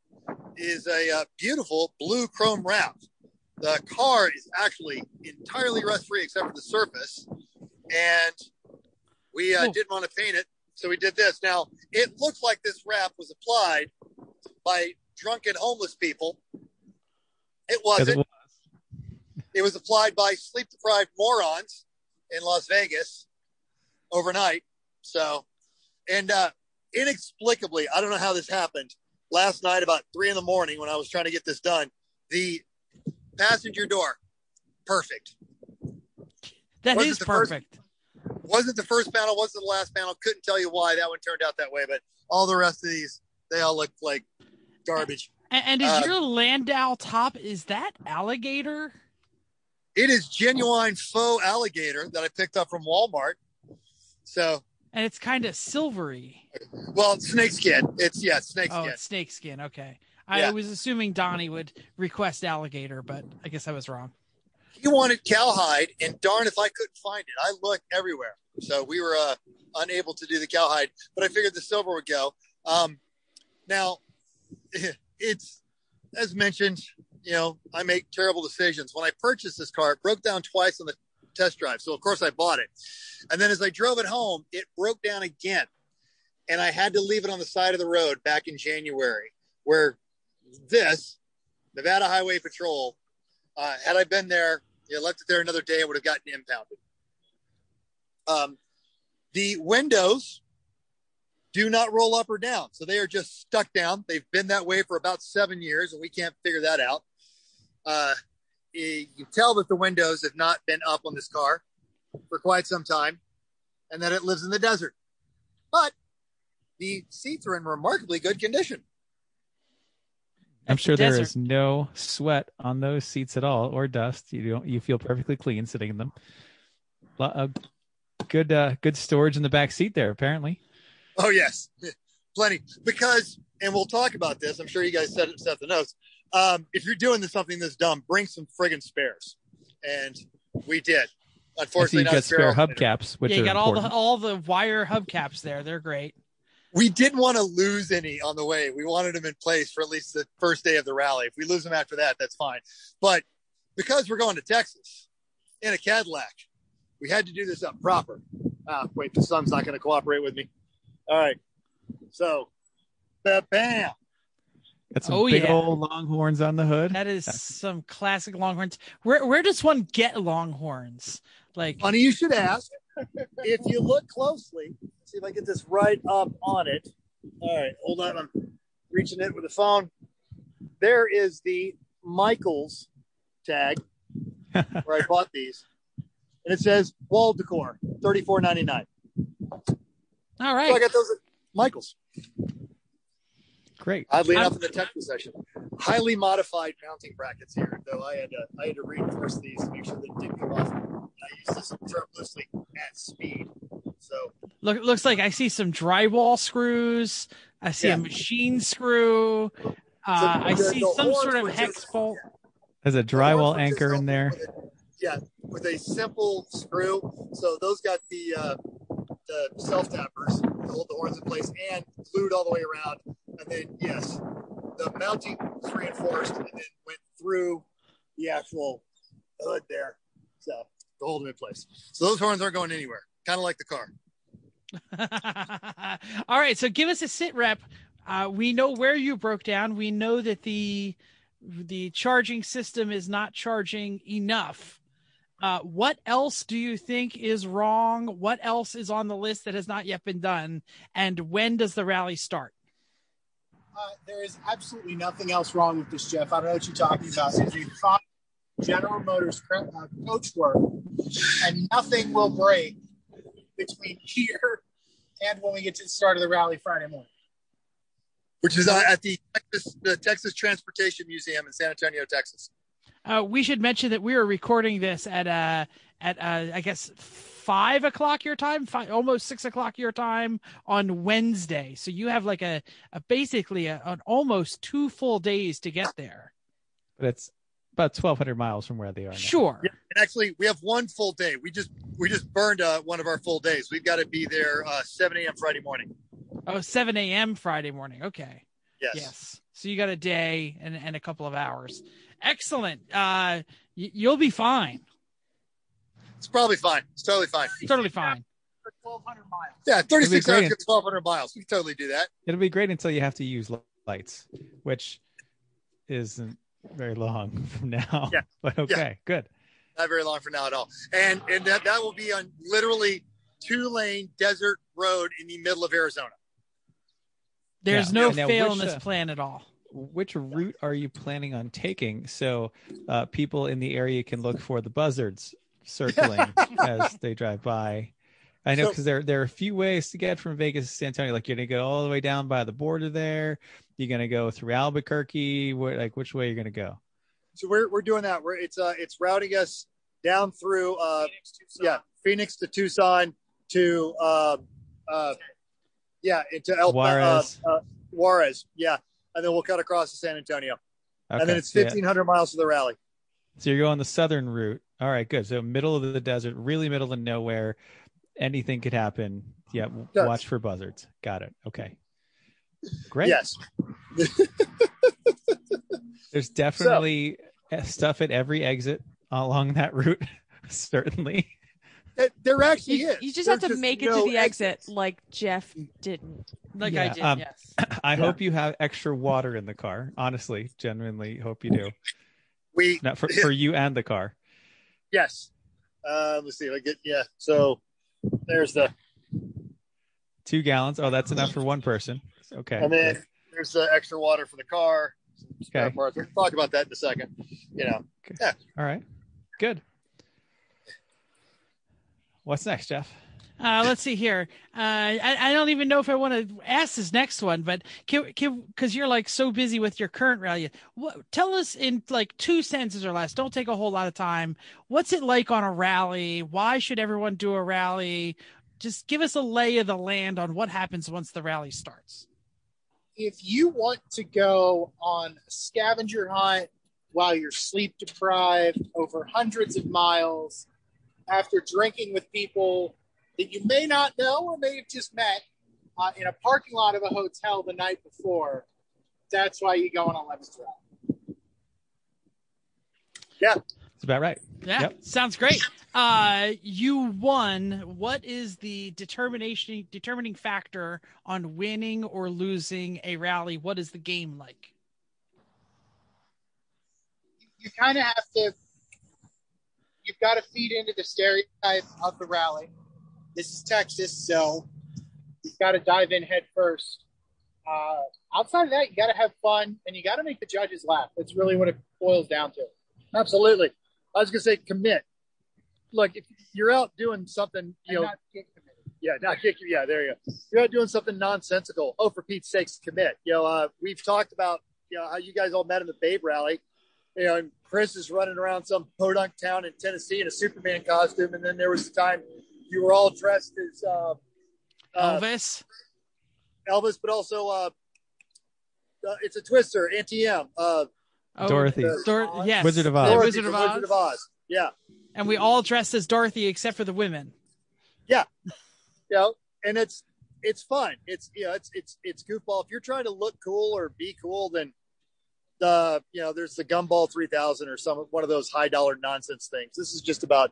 is a beautiful blue chrome wrap. The car is actually entirely rust-free except for the surface. And we didn't want to paint it, so we did this. Now, it looks like this wrap was applied by drunken homeless people. It wasn't. It was applied by sleep-deprived morons in Las Vegas overnight. So, and inexplicably, I don't know how this happened. Last night, about 3 a.m, when I was trying to get this done, the passenger door, perfect. That is perfect. Wasn't the first panel, wasn't the last panel. Couldn't tell you why that one turned out that way, but all the rest of these, they all look like garbage. And is your Landau top, is that alligator? It is genuine faux alligator that I picked up from Walmart. So, and it's kind of silvery. Well, snakeskin. It's snakeskin. Oh, it's snakeskin. Okay. I was assuming Donnie would request alligator, but I guess I was wrong. He wanted cowhide, and darn if I couldn't find it. I looked everywhere. So we were unable to do the cowhide, but I figured the silver would go. Now, it's, as mentioned, I make terrible decisions. When I purchased this car, it broke down twice on the test drive. So, of course, I bought it. And then as I drove it home, it broke down again. and I had to leave it on the side of the road back in January, where this Nevada Highway Patrol, had I been there, left it there another day, I would have gotten impounded. The windows do not roll up or down. So they are just stuck down. They've been that way for about 7 years, and we can't figure that out. You can tell that the windows have not been up on this car for quite some time, and that it lives in the desert. But the seats are in remarkably good condition. I'm sure there is no sweat on those seats at all, or dust. You feel perfectly clean sitting in them. Good storage in the back seat there, apparently. Oh yes, plenty. Because, and we'll talk about this, I'm sure you guys set the notes. If you're doing something this dumb, bring some friggin' spares, and we did. Unfortunately, you got spare hubcaps, which you are got important. all the wire hubcaps there. They're great. We didn't want to lose any on the way. We wanted them in place for at least the first day of the rally. If we lose them after that, that's fine. But because we're going to Texas in a Cadillac, we had to do this up proper. Wait, the sun's not going to cooperate with me. All right. So, bam. Got some big old Longhorns on the hood. That is some classic Longhorns. Where does one get Longhorns? Like, funny you should ask. If you look closely, see if I get this right up on it. All right, hold on. I'm reaching it with the phone. There is the Michaels tag where I bought these. And it says wall decor, $34.99. All right. So I got those at Michaels. Great. Oddly enough, in the Texas section, highly modified mounting brackets here. Though I had to reinforce these to make sure that it didn't come off. I use this term loosely at speed. So looks like I see some drywall screws. I see a machine screw. I see some sort of hex bolt. There's a drywall anchor in there. With a simple screw. So those got the self tappers to hold the horns in place and glued all the way around. And then, yes, the mounting was reinforced and then went through the actual hood there. So to hold them in place. So those horns aren't going anywhere. Kind of like the car. All right. So give us a sit rep. We know where you broke down. We know that the charging system is not charging enough. What else do you think is wrong? What else is on the list that has not yet been done? And when does the rally start? There is absolutely nothing else wrong with this, Jeff. I don't know what you're talking about. It's a fine General Motors coach work, and nothing will break between here and when we get to the start of the rally Friday morning. Which is at the Texas Transportation Museum in San Antonio, Texas. We should mention that we are recording this at I guess 5 o'clock your time, almost 6 o'clock your time on Wednesday. So you have like basically an almost 2 full days to get there. But it's about 1,200 miles from where they are now. Sure. Yeah, and actually, we have 1 full day. We just burned one of our full days. We've got to be there 7 a.m. Friday morning. Oh, 7 a.m. Friday morning. Okay. Yes. So you got a day and a couple of hours. Excellent. You'll be fine. It's probably fine. It's totally fine. Totally fine. 1,200 miles. Yeah, 36 hours, 1,200 miles. We can totally do that. It'll be great until you have to use lights, which isn't very long from now. Yeah. But okay, good. Not very long from now at all. And that will be on literally 2-lane desert road in the middle of Arizona. There's no fail in this plan at all. Which route are you planning on taking so people in the area can look for the buzzards circling as they drive by? I know because there are a few ways to get from Vegas to San Antonio. Like you're going to go all the way down by the border there. You're going to go through Albuquerque. Which way you're going to go? So we're doing that. It's routing us down through Phoenix to Tucson to into Juarez. Juarez, yeah. And then we'll cut across to San Antonio. Okay. And then it's 1,500 miles to the rally. So you're going the southern route. All right, good. So middle of the desert, really middle of nowhere. Anything could happen. Yeah, watch for buzzards. Got it. Okay. Great. Yes. There's definitely stuff at every exit along that route, certainly. There actually is. You just There's have to make it to no the exit exits. like Jeff didn't. Like Yeah, I did, yes. I hope you have extra water in the car. Honestly, genuinely hope you do. We Not for you and the car. Yes. Let's see if I get So there's the 2 gallons. Oh, that's enough for one person. Okay. and then there's the extra water for the car. Spare Okay. parts. We'll talk about that in a second. Yeah. All right. Good. What's next, Jeff? Let's see here. I don't even know if I want to ask this next one, but because you're like so busy with your current rally, tell us in like 2 sentences or less. Don't take a whole lot of time. What's it like on a rally? Why should everyone do a rally? Just give us a lay of the land on what happens once the rally starts. If you want to go on a scavenger hunt while you're sleep deprived over hundreds of miles after drinking with people that you may not know or may have just met in a parking lot of a hotel the night before, that's why you go on a Lemons rally. Yeah. That's about right. Yeah, Yep. sounds great. You won. What is the determining factor on winning or losing a rally? What is the game like? You kind of have to, you've got to feed into the stereotype of the rally. This is Texas, so you've got to dive in head first. Outside of that, you got to have fun, and you got to make the judges laugh. That's really what it boils down to. Absolutely. I was going to say commit. Look, if you're out doing something, Not get committed. not kick you. Yeah, there you go. You're out doing something nonsensical. Oh, for Pete's sakes, commit. We've talked about, how you guys all met in the Babe rally. And Chris is running around some podunk town in Tennessee in a Superman costume. And then there was the time you were all dressed as Elvis, but also it's a Twister, Auntie-M. Dorothy. Yes. Wizard of Oz. Dorothy Wizard from of Oz. Wizard of Oz. Yeah. And we all dressed as Dorothy except for the women. Yeah. And it's fun. It's goofball. If you're trying to look cool or be cool, then there's the Gumball 3000 or one of those high dollar nonsense things. This is just about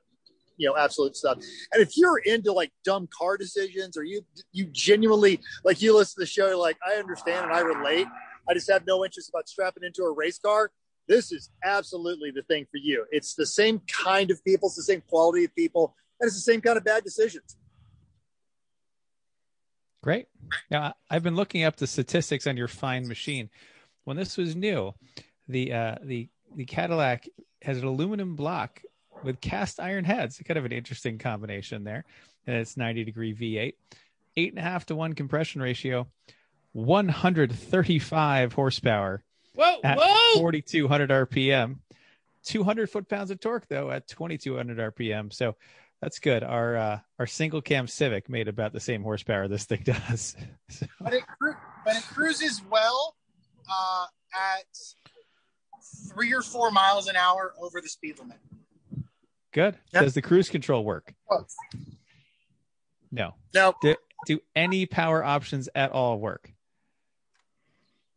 absolute stuff. And if you're into like dumb car decisions, or you genuinely like, you listen to the show, you're like, I understand and I relate, I just have no interest about strapping into a race car, this is absolutely the thing for you. It's the same kind of people, it's the same quality of people, and it's the same kind of bad decisions. Great. Now, I've been looking up the statistics on your fine machine. When this was new, the Cadillac has an aluminum block with cast iron heads. Kind of an interesting combination there. And it's 90-degree V8, 8.5 to 1 compression ratio, 135 horsepower. Whoa! 4,200 RPM, 200 foot-pounds of torque though at 2,200 RPM. So that's good. Our single cam Civic made about the same horsepower this thing does. So. But it cruises well at 3 or 4 miles an hour over the speed limit. Good. Yep. Does the cruise control work? Oh. No. No. Do any power options at all work?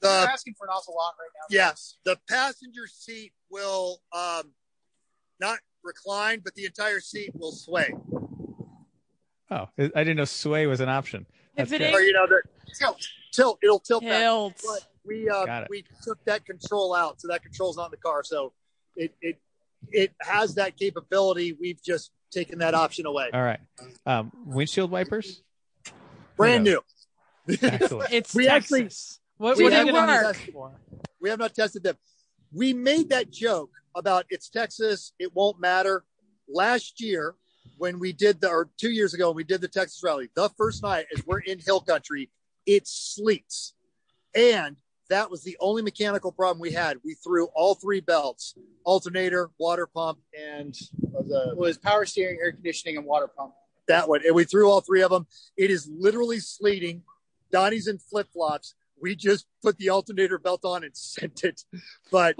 You're asking for an awful lot right now. Yes. The passenger seat will not recline, but the entire seat will sway. Oh, I didn't know sway was an option. That's If it good. Or tilt. It'll tilt back. Tilt. But Got it. we took that control out, so that control's not in the car. So it has that capability. We've just taken that option away. All right. Windshield wipers? Brand new. Excellent. It's We Texas. What We are have you not going to tested them. We have not tested them. We made that joke about it's Texas, it won't matter. Last year, when we did 2 years ago, when we did the Texas rally, the first night, as we're in hill country, it sleets. And that was the only mechanical problem we had. We threw all 3 belts: alternator, water pump, and Was power steering, air conditioning, and water pump. that one. And we threw all 3 of them. It is literally sleeting. Donnie's in flip-flops. We just put the alternator belt on and sent it. But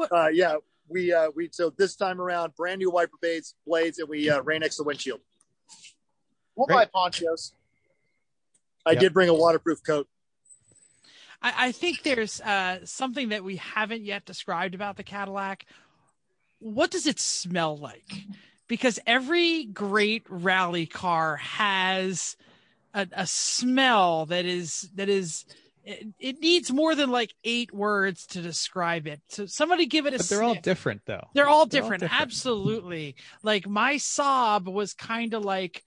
we so this time around, brand new wiper blades, and we ran next to the windshield. We'll buy ponchos. I did bring a waterproof coat. I think there's something that we haven't yet described about the Cadillac. What does it smell like? because every great rally car has a smell that is it needs more than like 8 words to describe it. So somebody give it a But they're all sniff. different, though. They're all different. Absolutely. Like my Saab was kind of like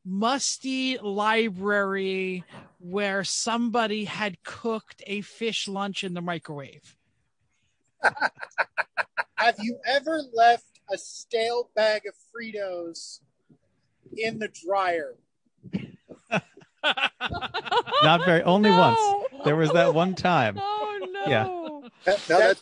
musty library where somebody had cooked a fish lunch in the microwave. Have you ever left a stale bag of Fritos in the dryer? Not very. Only once. There was that one time. Oh no. Yeah. No,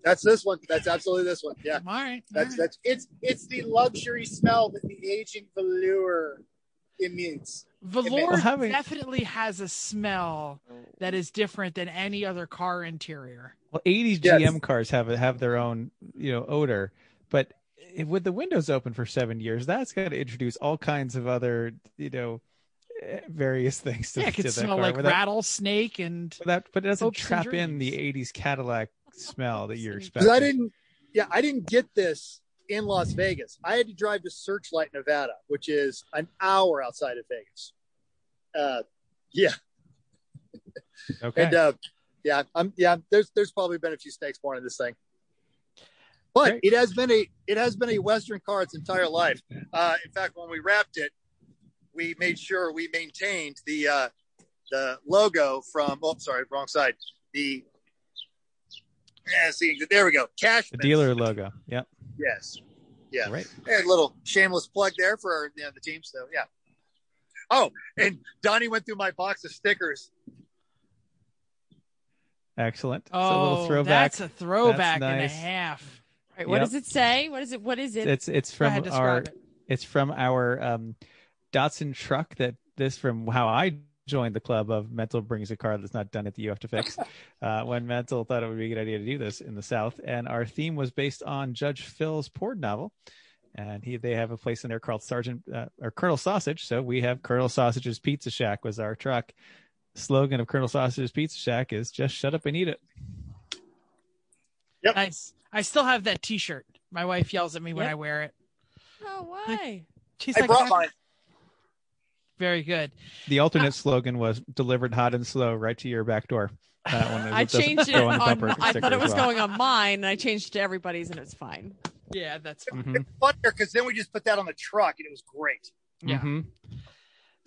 that's this one. That's absolutely this one. Yeah. All right. That's It's the luxury smell that the aging velour emits. Velour Well, definitely has a smell that is different than any other car interior. Well, 80s Yes. GM cars have their own, odor, but with the windows open for 7 years, that's got to introduce all kinds of other, various things to, Yeah, it could to that smell car like rattlesnake and but it doesn't hopes and trap in the dreams. 80s Cadillac smell that you're Because expecting. I didn't get this in Las Vegas. I had to drive to Searchlight, Nevada, which is an hour outside of Vegas. Yeah. Okay. And there's probably been a few snakes born in this thing. But Great. it has been a Western car its entire life. In fact, when we wrapped it, we made sure we maintained the logo from. Oh, sorry, wrong side. There we go. Cash. The dealer logo. Yep. Yes. Yeah. Right. And a little shameless plug there for the team. So yeah. Oh, and Donnie went through my box of stickers. Excellent. Oh, It's a little throwback. that's a throwback That's and a nice. half. Right, what Yep. does it say? What is it? What is it? It's Go ahead, from describe it. it's from our Datsun truck from how I joined the club of Mental brings a car that's not done it that you have to fix. When Mental thought it would be a good idea to do this in the South, and our theme was based on Judge Phil's Pord novel, and they have a place in there called Colonel Sausage. So we have Colonel Sausage's Pizza Shack was our truck. Slogan of Colonel Sausage's Pizza Shack is just shut up and eat it. Yep. Nice. I still have that T-shirt. My wife yells at me when Yep. I wear it. Oh, why? She's I like, brought mine. very good. The alternate slogan was delivered hot and slow right to your back door. That one I doesn't changed it go on the on. bumper I sticker thought it as was well. going on mine, and I changed it to everybody's, and it's fine. Yeah, that's fine. Mhm. It's funnier because then we just put that on the truck and it was great. Yeah. Mhm.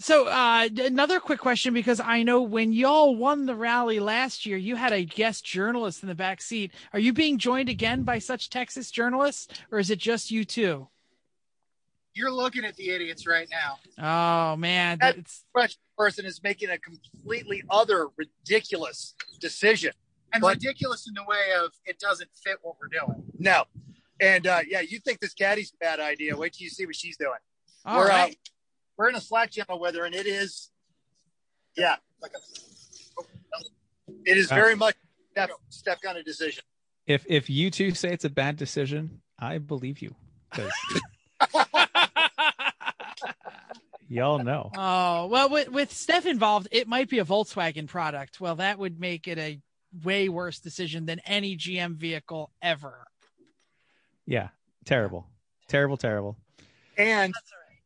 So another quick question, because I know when y'all won the rally last year, you had a guest journalist in the back seat. Are you being joined again by such Texas journalists, or is it just you two? You're looking at the idiots right now. Oh, man. That- It's, Fresh person is making a completely other ridiculous decision. And But- ridiculous in the way of it doesn't fit what we're doing. No. And you think this caddy's a bad idea. Wait till you see what she's doing. all we're right. We're in a slack channel weather, and it is, it is very much step kind of decision. If you two say it's a bad decision, I believe you, because y'all know. Oh, well, with Steph involved, it might be a Volkswagen product. Well, that would make it a way worse decision than any GM vehicle ever. Yeah, terrible. And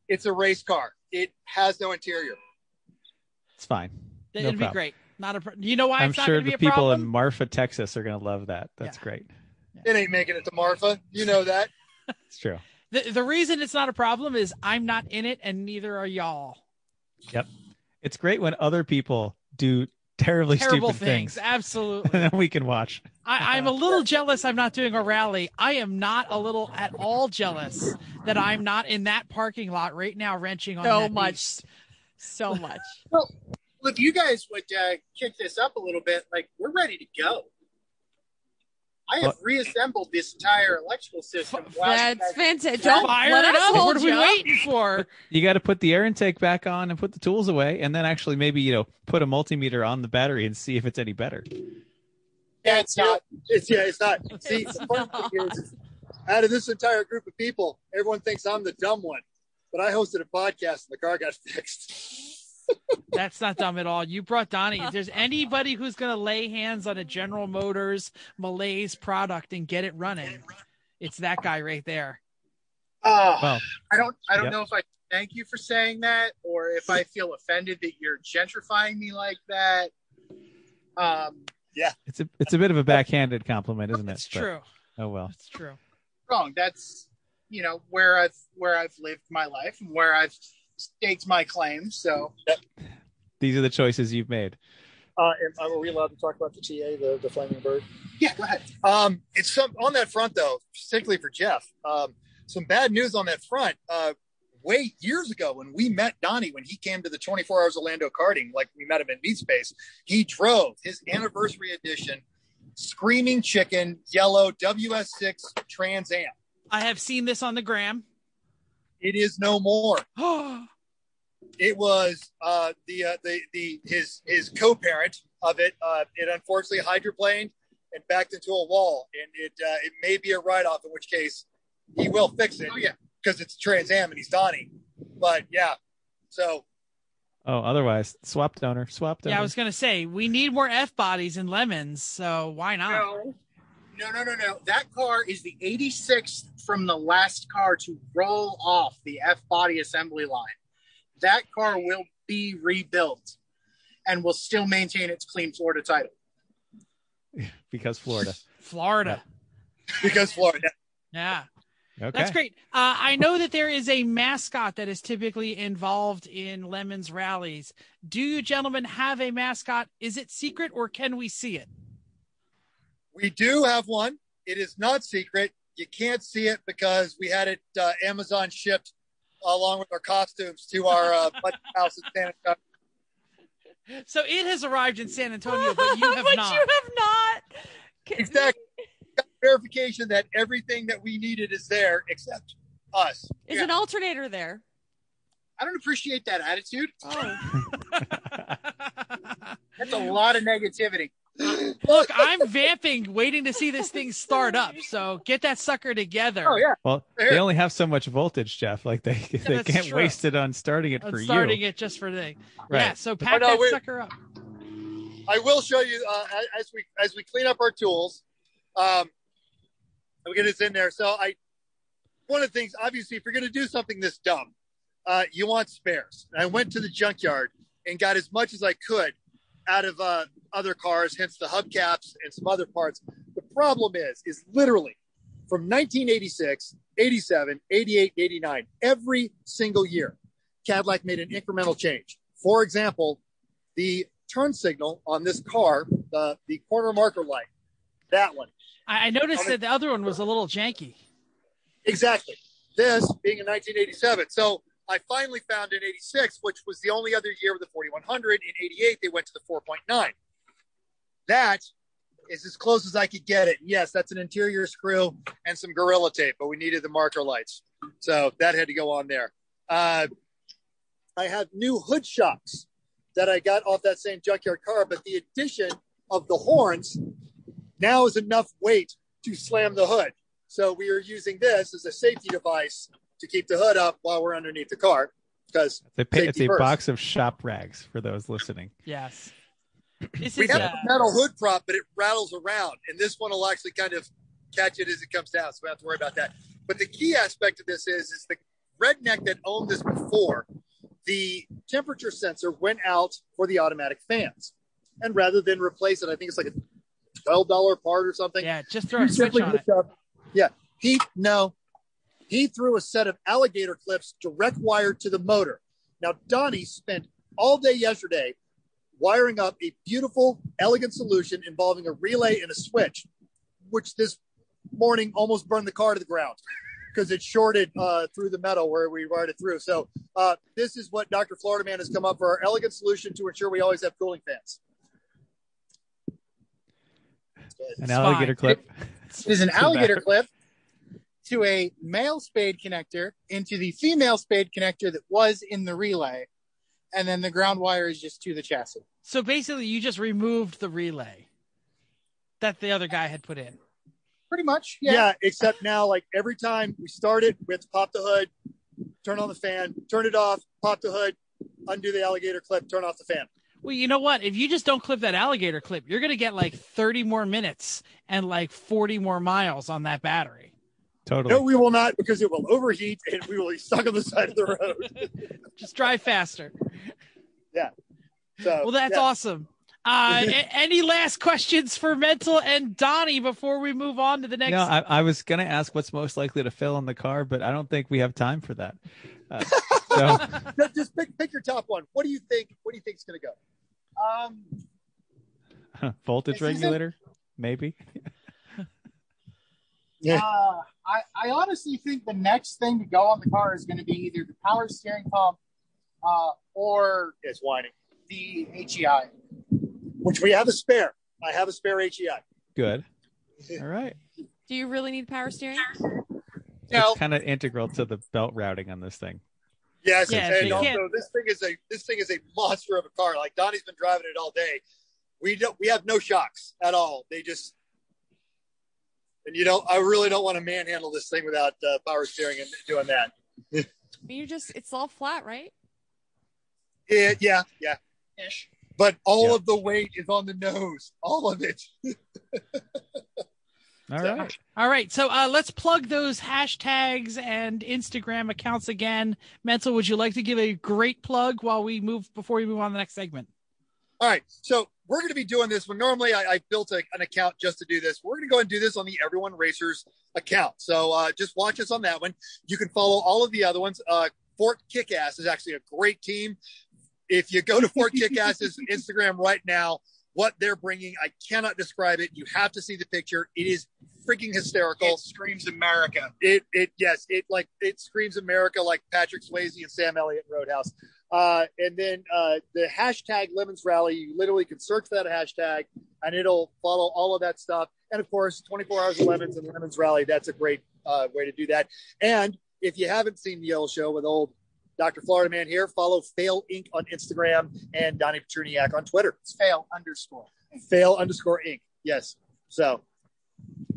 it's a race car. It has no interior. It's fine. No It'd be problem. great. You know why I'm it's not sure going to be the a people problem? in Marfa, Texas, are going to love that. That's Yeah. great. It ain't making it to Marfa. You know that. It's true. The reason it's not a problem is I'm not in it, and neither are y'all. Yep. It's great when other people do terrible Terrible stupid things. and Absolutely. then we can watch. I'm a little jealous I'm not doing a rally. I am not a little at all jealous that I'm not in that parking lot right now wrenching on So that much. beast. So much. Well, if you guys would kick this up a little bit, like we're ready to go. I have reassembled this entire electrical system. That's fantastic. Don't Fire let it us up. hold What are we you. waiting for? You got to put the air intake back on and put the tools away, and then actually maybe put a multimeter on the battery and see if it's any better. Yeah, it's not. It's not. See, It's the fun not. thing is, out of this entire group of people, everyone thinks I'm the dumb one. But I hosted a podcast and the car got fixed. That's not dumb at all. You brought Donnie. If there's anybody who's going to lay hands on a General Motors Malaise product and get it running, it's that guy right there. Well, I don't Yep. know if I thank you for saying that, or if I feel offended that you're gentrifying me like that. it's a bit of a backhanded compliment, isn't it? It's But- true. Oh well. It's true. Wrong. That's where I've lived my life and where I've staked my claims. So These are the choices you've made. Are we allowed to talk about the TA, the Flaming Bird? yeah, go ahead. It's some on that front though, particularly for Jeff. Some bad news on that front. Way years ago when we met Donnie, when he came to the 24 Hours Orlando karting, like we met him in Meat Space, he drove his anniversary edition Screaming Chicken yellow WS6 Trans Am. I have seen this on the gram. It is no more. Oh, It was his co-parent of it. It unfortunately hydroplaned and backed into a wall, and it may be a write-off, in which case he will fix it. Oh yeah, because it's Trans Am and he's Donnie. But yeah, so Oh, otherwise, swap donor. yeah, I was going to say, we need more F bodies in Lemons, so why not? no. That car is the 86th from the last car to roll off the F body assembly line. That car will be rebuilt and will still maintain its clean Florida title. Because Florida. Florida. because Florida. Yeah. Okay. That's great. I know that there is a mascot that is typically involved in Lemons rallies. Do you gentlemen have a mascot? Is it secret or can we see it? We do have one. It is not secret. You can't see it because we had it Amazon shipped along with our costumes to our house in San Antonio. So it has arrived in San Antonio, but you have But not. you have not. Exactly. Got verification that everything that we needed is there except us. Is an alternator there? I don't appreciate that attitude. Oh. That's a lot of negativity. Look, I'm vamping, waiting to see this thing start up. So get that sucker together. Oh yeah. Well, they only have so much voltage, Jeff. Like they that's can't true. waste it on starting it I'm for starting you. it just for the Right. Yeah, so pack no, that sucker up. I will show you as we clean up our tools. We'll get this in there. So one of the things, obviously, if you're going to do something this dumb, you want spares. And I went to the junkyard and got as much as I could out of other cars, hence the hubcaps and some other parts. The problem is literally from 1986, 87, 88, 89, every single year, Cadillac made an incremental change. For example, the turn signal on this car, the corner marker light, that one. I noticed that the other one was a little janky. Exactly. This being in 1987. So I finally found in 86, which was the only other year with the 4100. In 88, they went to the 4.9. That is as close as I could get it. Yes, that's an interior screw and some Gorilla tape, but we needed the marker lights. So that had to go on there. I have new hood shocks that I got off that same junkyard car, but the addition of the horns now is enough weight to slam the hood. So we are using this as a safety device to keep the hood up while we're underneath the car. Because It's a box of shop rags for those listening. Yes. This we is have a metal hood prop, but it rattles around, and this one will actually kind of catch it as it comes down, so we don't have to worry about that. But the key aspect of this is the redneck that owned this before, the temperature sensor went out for the automatic fans. And rather than replace it, I think it's like a $12 part or something. Yeah, just throw a switch on it. Yeah. He threw a set of alligator clips direct wired to the motor. Now, Donnie spent all day yesterday wiring up a beautiful, elegant solution involving a relay and a switch, which this morning almost burned the car to the ground because it shorted through the metal where we wired it through. So this is what Dr. Floridaman has come up for, our elegant solution to ensure we always have cooling fans. An alligator clip. It is an alligator clip to a male spade connector into the female spade connector that was in the relay. And then the ground wire is just to the chassis. So basically, you just removed the relay that the other guy had put in. Pretty much, Yeah, except now, like every time we start it, we have to pop the hood, turn on the fan, turn it off, pop the hood, undo the alligator clip, turn off the fan. Well, you know what? If you just don't clip that alligator clip, you're going to get like 30 more minutes and like 40 more miles on that battery. Totally. No, we will not, because it will overheat and we will be stuck on the side of the road. Just drive faster. Yeah. So, Well, that's awesome. Any last questions for Mental and Donnie before we move on to the next? No, I was going to ask what's most likely to fill in the car, but I don't think we have time for that. So just pick your top one. What do you think? What do you think is going to go? Voltage regulator, maybe. Yeah. I honestly think the next thing to go on the car is going to be either the power steering pump or It's whining. the HEI. Which we have a spare. I have a spare HEI. Good. All right. Do you really need power steering? No. It's kind of integral to the belt routing on this thing. Yes, Yeah, and so you also this thing is a monster of a car. Like Donnie's been driving it all day. We have no shocks at all. They just, and I really don't want to manhandle this thing without power steering and doing that. It's all flat, right? Yeah. Ish. But all of the weight is on the nose. All of it. All right. So let's plug those hashtags and Instagram accounts again. Mental, would you like to give a great plug before we move on to the next segment? All right. So we're going to be doing this. When normally I built an account just to do this. We're going to go and do this on the Everyone Racers account. So just watch us on that one. You can follow all of the other ones. Fort Kickass is actually a great team. If you go to Fort Kickass's Instagram right now, what they're bringing, I cannot describe it. You have to see the picture. It is freaking hysterical. It screams America. It screams America, like Patrick Swayze and Sam Elliott in Roadhouse. And then the hashtag Lemons Rally, you literally can search for that hashtag and it'll follow all of that stuff. And of course, 24 Hours of Lemons and Lemons Rally. That's a great way to do that. And if you haven't seen the Yellow Show with old Dr. Floridaman here, follow Fail Inc. on Instagram and Donnie Petruniak on Twitter. It's fail_. Fail_Inc. Yes. So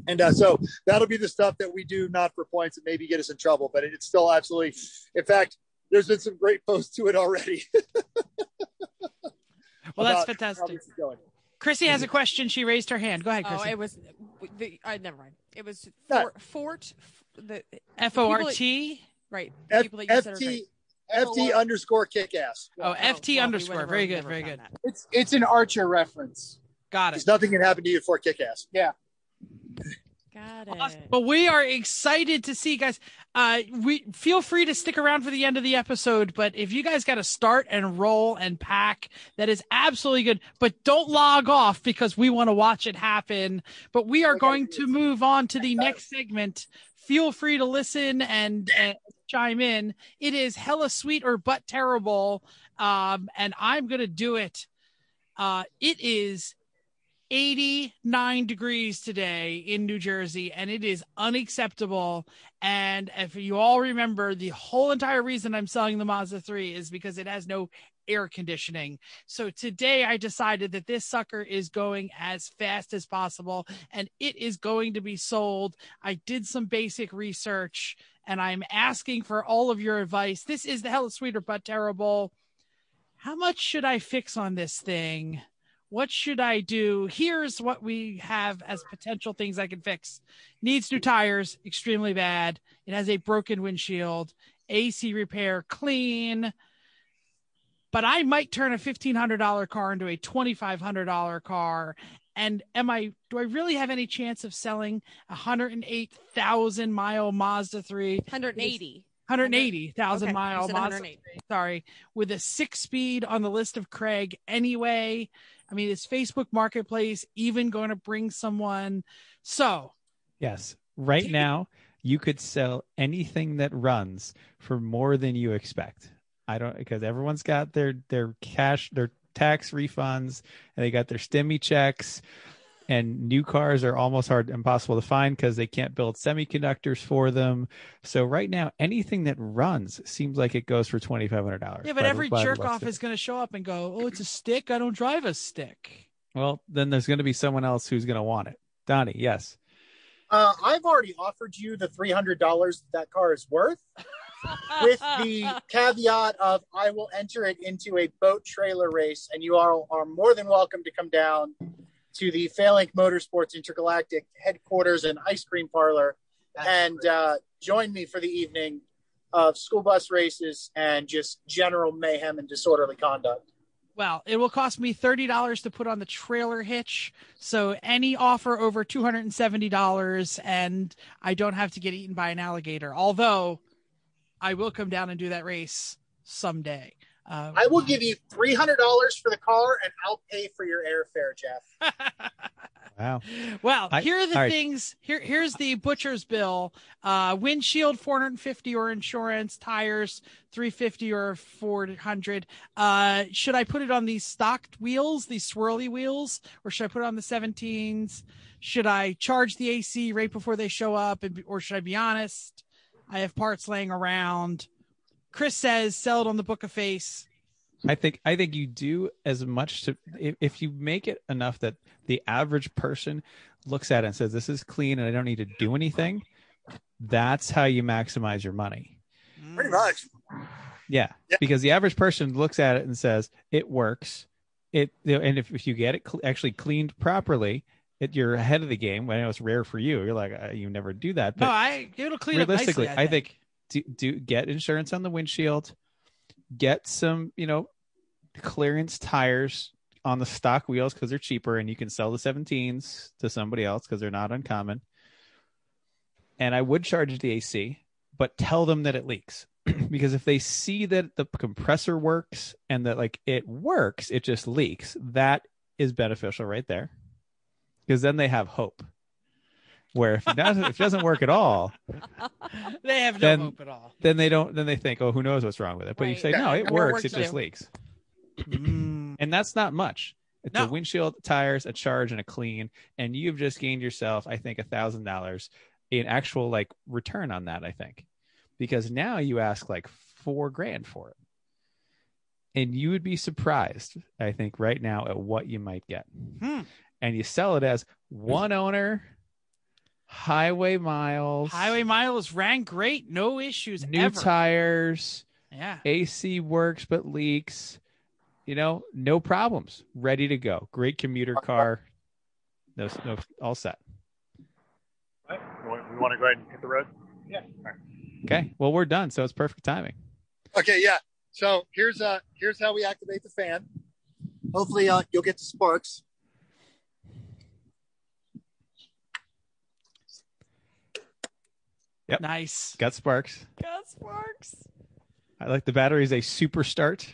that'll be the stuff that we do, not for points and maybe get us in trouble, but it's still absolutely, in fact, there's been some great posts to it already. Well, that's fantastic. Chrissy has a question. She raised her hand. Go ahead, Chrissy. Oh, it was never mind. It was Fort, the FORT. Right. The people that you said are great. FT_Kickass. Oh, FT_. Very good. Very good. It's an Archer reference. Got it. There's nothing can happen to you for Kickass. Yeah. Got Awesome. it. But we are excited to see, guys. We feel free to stick around for the end of the episode. But if you guys got to start and roll and pack, that is absolutely good. But don't log off because we want to watch it happen. But we are going to move on to the next segment. Feel free to listen and chime in. It is hella sweet or but terrible. And I'm going to do it. It is 89 degrees today in New Jersey, and it is unacceptable. And if you all remember, the whole entire reason I'm selling the Mazda 3 is because it has no air conditioning. So today I decided that this sucker is going as fast as possible, and it is going to be sold. I did some basic research, and I'm asking for all of your advice. This is the hella sweet or but terrible. How much should I fix on this thing? What should I do? Here's what we have as potential things I can fix. Needs new tires, extremely bad. It has a broken windshield, AC repair, clean. But I might turn a $1,500 car into a $2,500 car. And do I really have any chance of selling a 108,000 mile Mazda 3? 180,000 mile Mazda 3, sorry, with a 6-speed on the list of Craig anyway. I mean, is Facebook Marketplace even going to bring someone? So, yes, right now you could sell anything that runs for more than you expect. Because everyone's got their cash, their tax refunds, and they got their stimmy checks. And new cars are almost impossible to find because they can't build semiconductors for them. So right now, anything that runs seems like it goes for $2,500. Yeah, but every jerk off is going to show up and go, "Oh, it's a stick. I don't drive a stick." Well, then there's going to be someone else who's going to want it. Donnie, yes. I've already offered you the $300 that car is worth, with the caveat of I will enter it into a boat trailer race, and you all are more than welcome to come down to the Failink Motorsports Intergalactic headquarters and ice cream parlor and join me for the evening of school bus races and just general mayhem and disorderly conduct. Well, it will cost me $30 to put on the trailer hitch. So any offer over $270, and I don't have to get eaten by an alligator. Although I will come down and do that race someday. I will give you $300 for the car, and I'll pay for your airfare, Jeff. Wow. Well, here are the right. things. Here's the butcher's bill. Windshield $450 or insurance, tires $350 or $400. Should I put it on these stocked wheels, these swirly wheels, or should I put it on the 17s? Should I charge the AC right before they show up, or should I be honest? I have parts laying around. Chris says sell it on the Book of Face. I think you do as much to if you make it enough that the average person looks at it and says, this is clean and I don't need to do anything. That's how you maximize your money. Pretty much. Yeah. Because the average person looks at it and says it works. And if you get it actually cleaned properly, you're ahead of the game. I know it's rare for you. You're like, you never do that. But No, it'll clean up nicely. I think do get insurance on the windshield. Get some, clearance tires on the stock wheels because they're cheaper, and you can sell the 17s to somebody else because they're not uncommon. And I would charge the AC, but tell them that it leaks. Because if they see that the compressor works and that it works, it just leaks, that is beneficial right there. Because then they have hope. Where if it doesn't work at all, they have no hope at all. Then they think, oh, who knows what's wrong with it? But Right. you say, no, it works. It just leaks. And that's not much. It's a windshield, tires, a charge, and a clean. And you've just gained yourself, I think, $1,000 in actual return on that, I think. Because now you ask $4,000 for it. And you would be surprised, I think, right now at what you might get. And you sell it as one owner, highway miles. Highway miles ran great. No issues new ever. Tires. Yeah. AC works but leaks. No problems. Ready to go. Great commuter car. No, all set. Right. We want to go ahead and hit the road? Yeah. All right. Okay. Well, we're done, so it's perfect timing. Okay, yeah. So here's how we activate the fan. Hopefully you'll get the sparks. Yep. Nice. Got sparks. Got sparks. I like the battery is a Super Start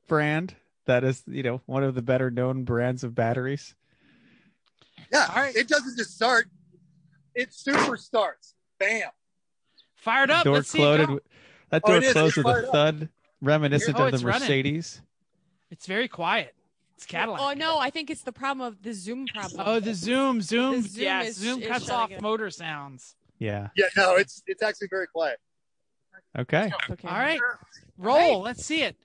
brand. That is, one of the better known brands of batteries. Yeah. All right. It doesn't just start. It super starts. Bam. Fired up. Door Let's see it closed. go. That door closed It's with fired a up. thud reminiscent Oh, of the it's running. Mercedes. It's very quiet. It's Cadillac. Oh no, I think it's the problem of the Zoom problem. Oh, the Zoom. The Zoom Yeah, is Zoom cuts shutting off it. motor sounds. Yeah. Yeah, no, it's actually very quiet. Okay. Okay. All right. Roll. Let's see it.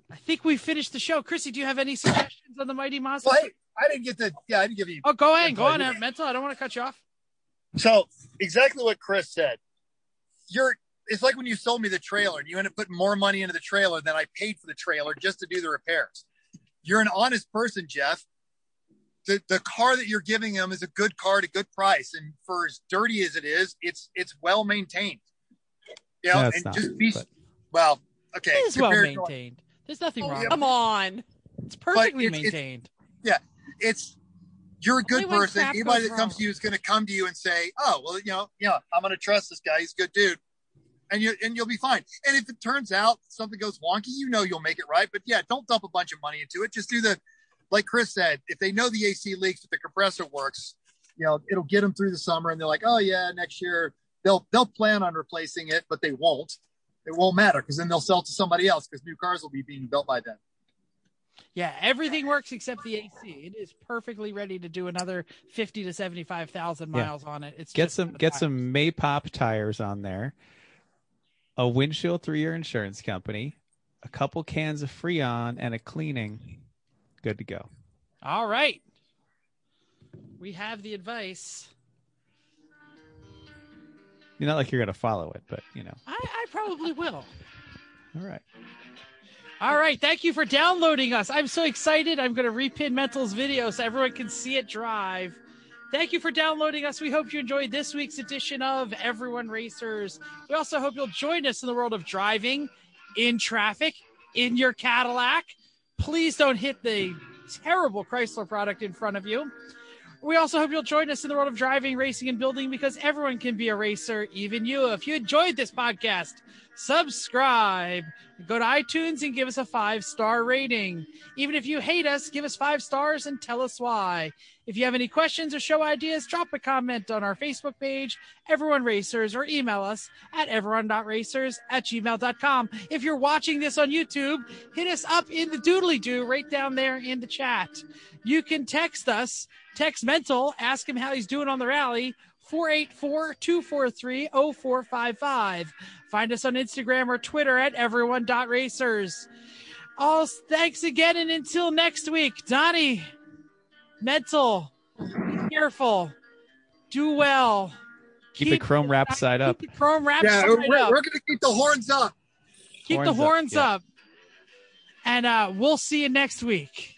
I think we finished the show. Chrissy, do you have any suggestions on the Mighty Monster? Well, hey, I didn't give you. Oh, go on, Mental. I don't want to cut you off. So exactly what Chris said. It's like when you sold me the trailer and you end up putting more money into the trailer than I paid for the trailer just to do the repairs. You're an honest person, Jeff. The car that you're giving him is a good car at a good price, and for as dirty as it is, it's well maintained. No, it's and not, just be but- well. Okay, It is well compared to- maintained. There's nothing wrong. yeah. with Come on. it. It's perfectly it's- maintained. You're a good Only when person. crap Anybody goes that comes wrong. to you is going to come to you and say, "Oh, well, I'm going to trust this guy. He's a good dude," and you'll be fine. And if it turns out something goes wonky, you'll make it right. But yeah, don't dump a bunch of money into it. Just do like Chris said. If they know the AC leaks, but the compressor works, it'll get them through the summer, and they're like, "Oh yeah, next year they'll plan on replacing it, but they won't. It won't matter because then they'll sell it to somebody else because new cars will be being built by then." Yeah, everything works except the AC. It is perfectly ready to do another 50 to 75,000 miles on it. It's Get just some Maypop tires on there. A windshield through your insurance company. A couple cans of Freon and a cleaning. Good to go. All right. We have the advice. You're not like you're going to follow it, but I probably will. All right. All right. Thank you for downloading us. I'm so excited. I'm going to repin Mental's video so everyone can see it drive. Thank you for downloading us. We hope you enjoyed this week's edition of Everyone Racers. We also hope you'll join us in the world of driving, in traffic, in your Cadillac. Please don't hit the terrible Chrysler product in front of you. We also hope you'll join us in the world of driving, racing, and building, because everyone can be a racer, even you. If you enjoyed this podcast, subscribe. Go to iTunes and give us a 5-star rating. Even if you hate us, give us 5 stars and tell us why. If you have any questions or show ideas, drop a comment on our Facebook page, Everyone Racers, or email us at everyone.racers@gmail.com. If you're watching this on YouTube, hit us up in the doodly-doo right down there in the chat. You can text us, text Mental, ask him how he's doing on the rally, 484-243-0455. Find us on Instagram or Twitter at everyone.racers. All thanks again, and until next week, Donnie, Mental, be careful, do well. Keep the chrome wrap side up. Keep the chrome wrap Yeah, side we're up. going to keep the horns up. Keep the horns yeah. up. And we'll see you next week.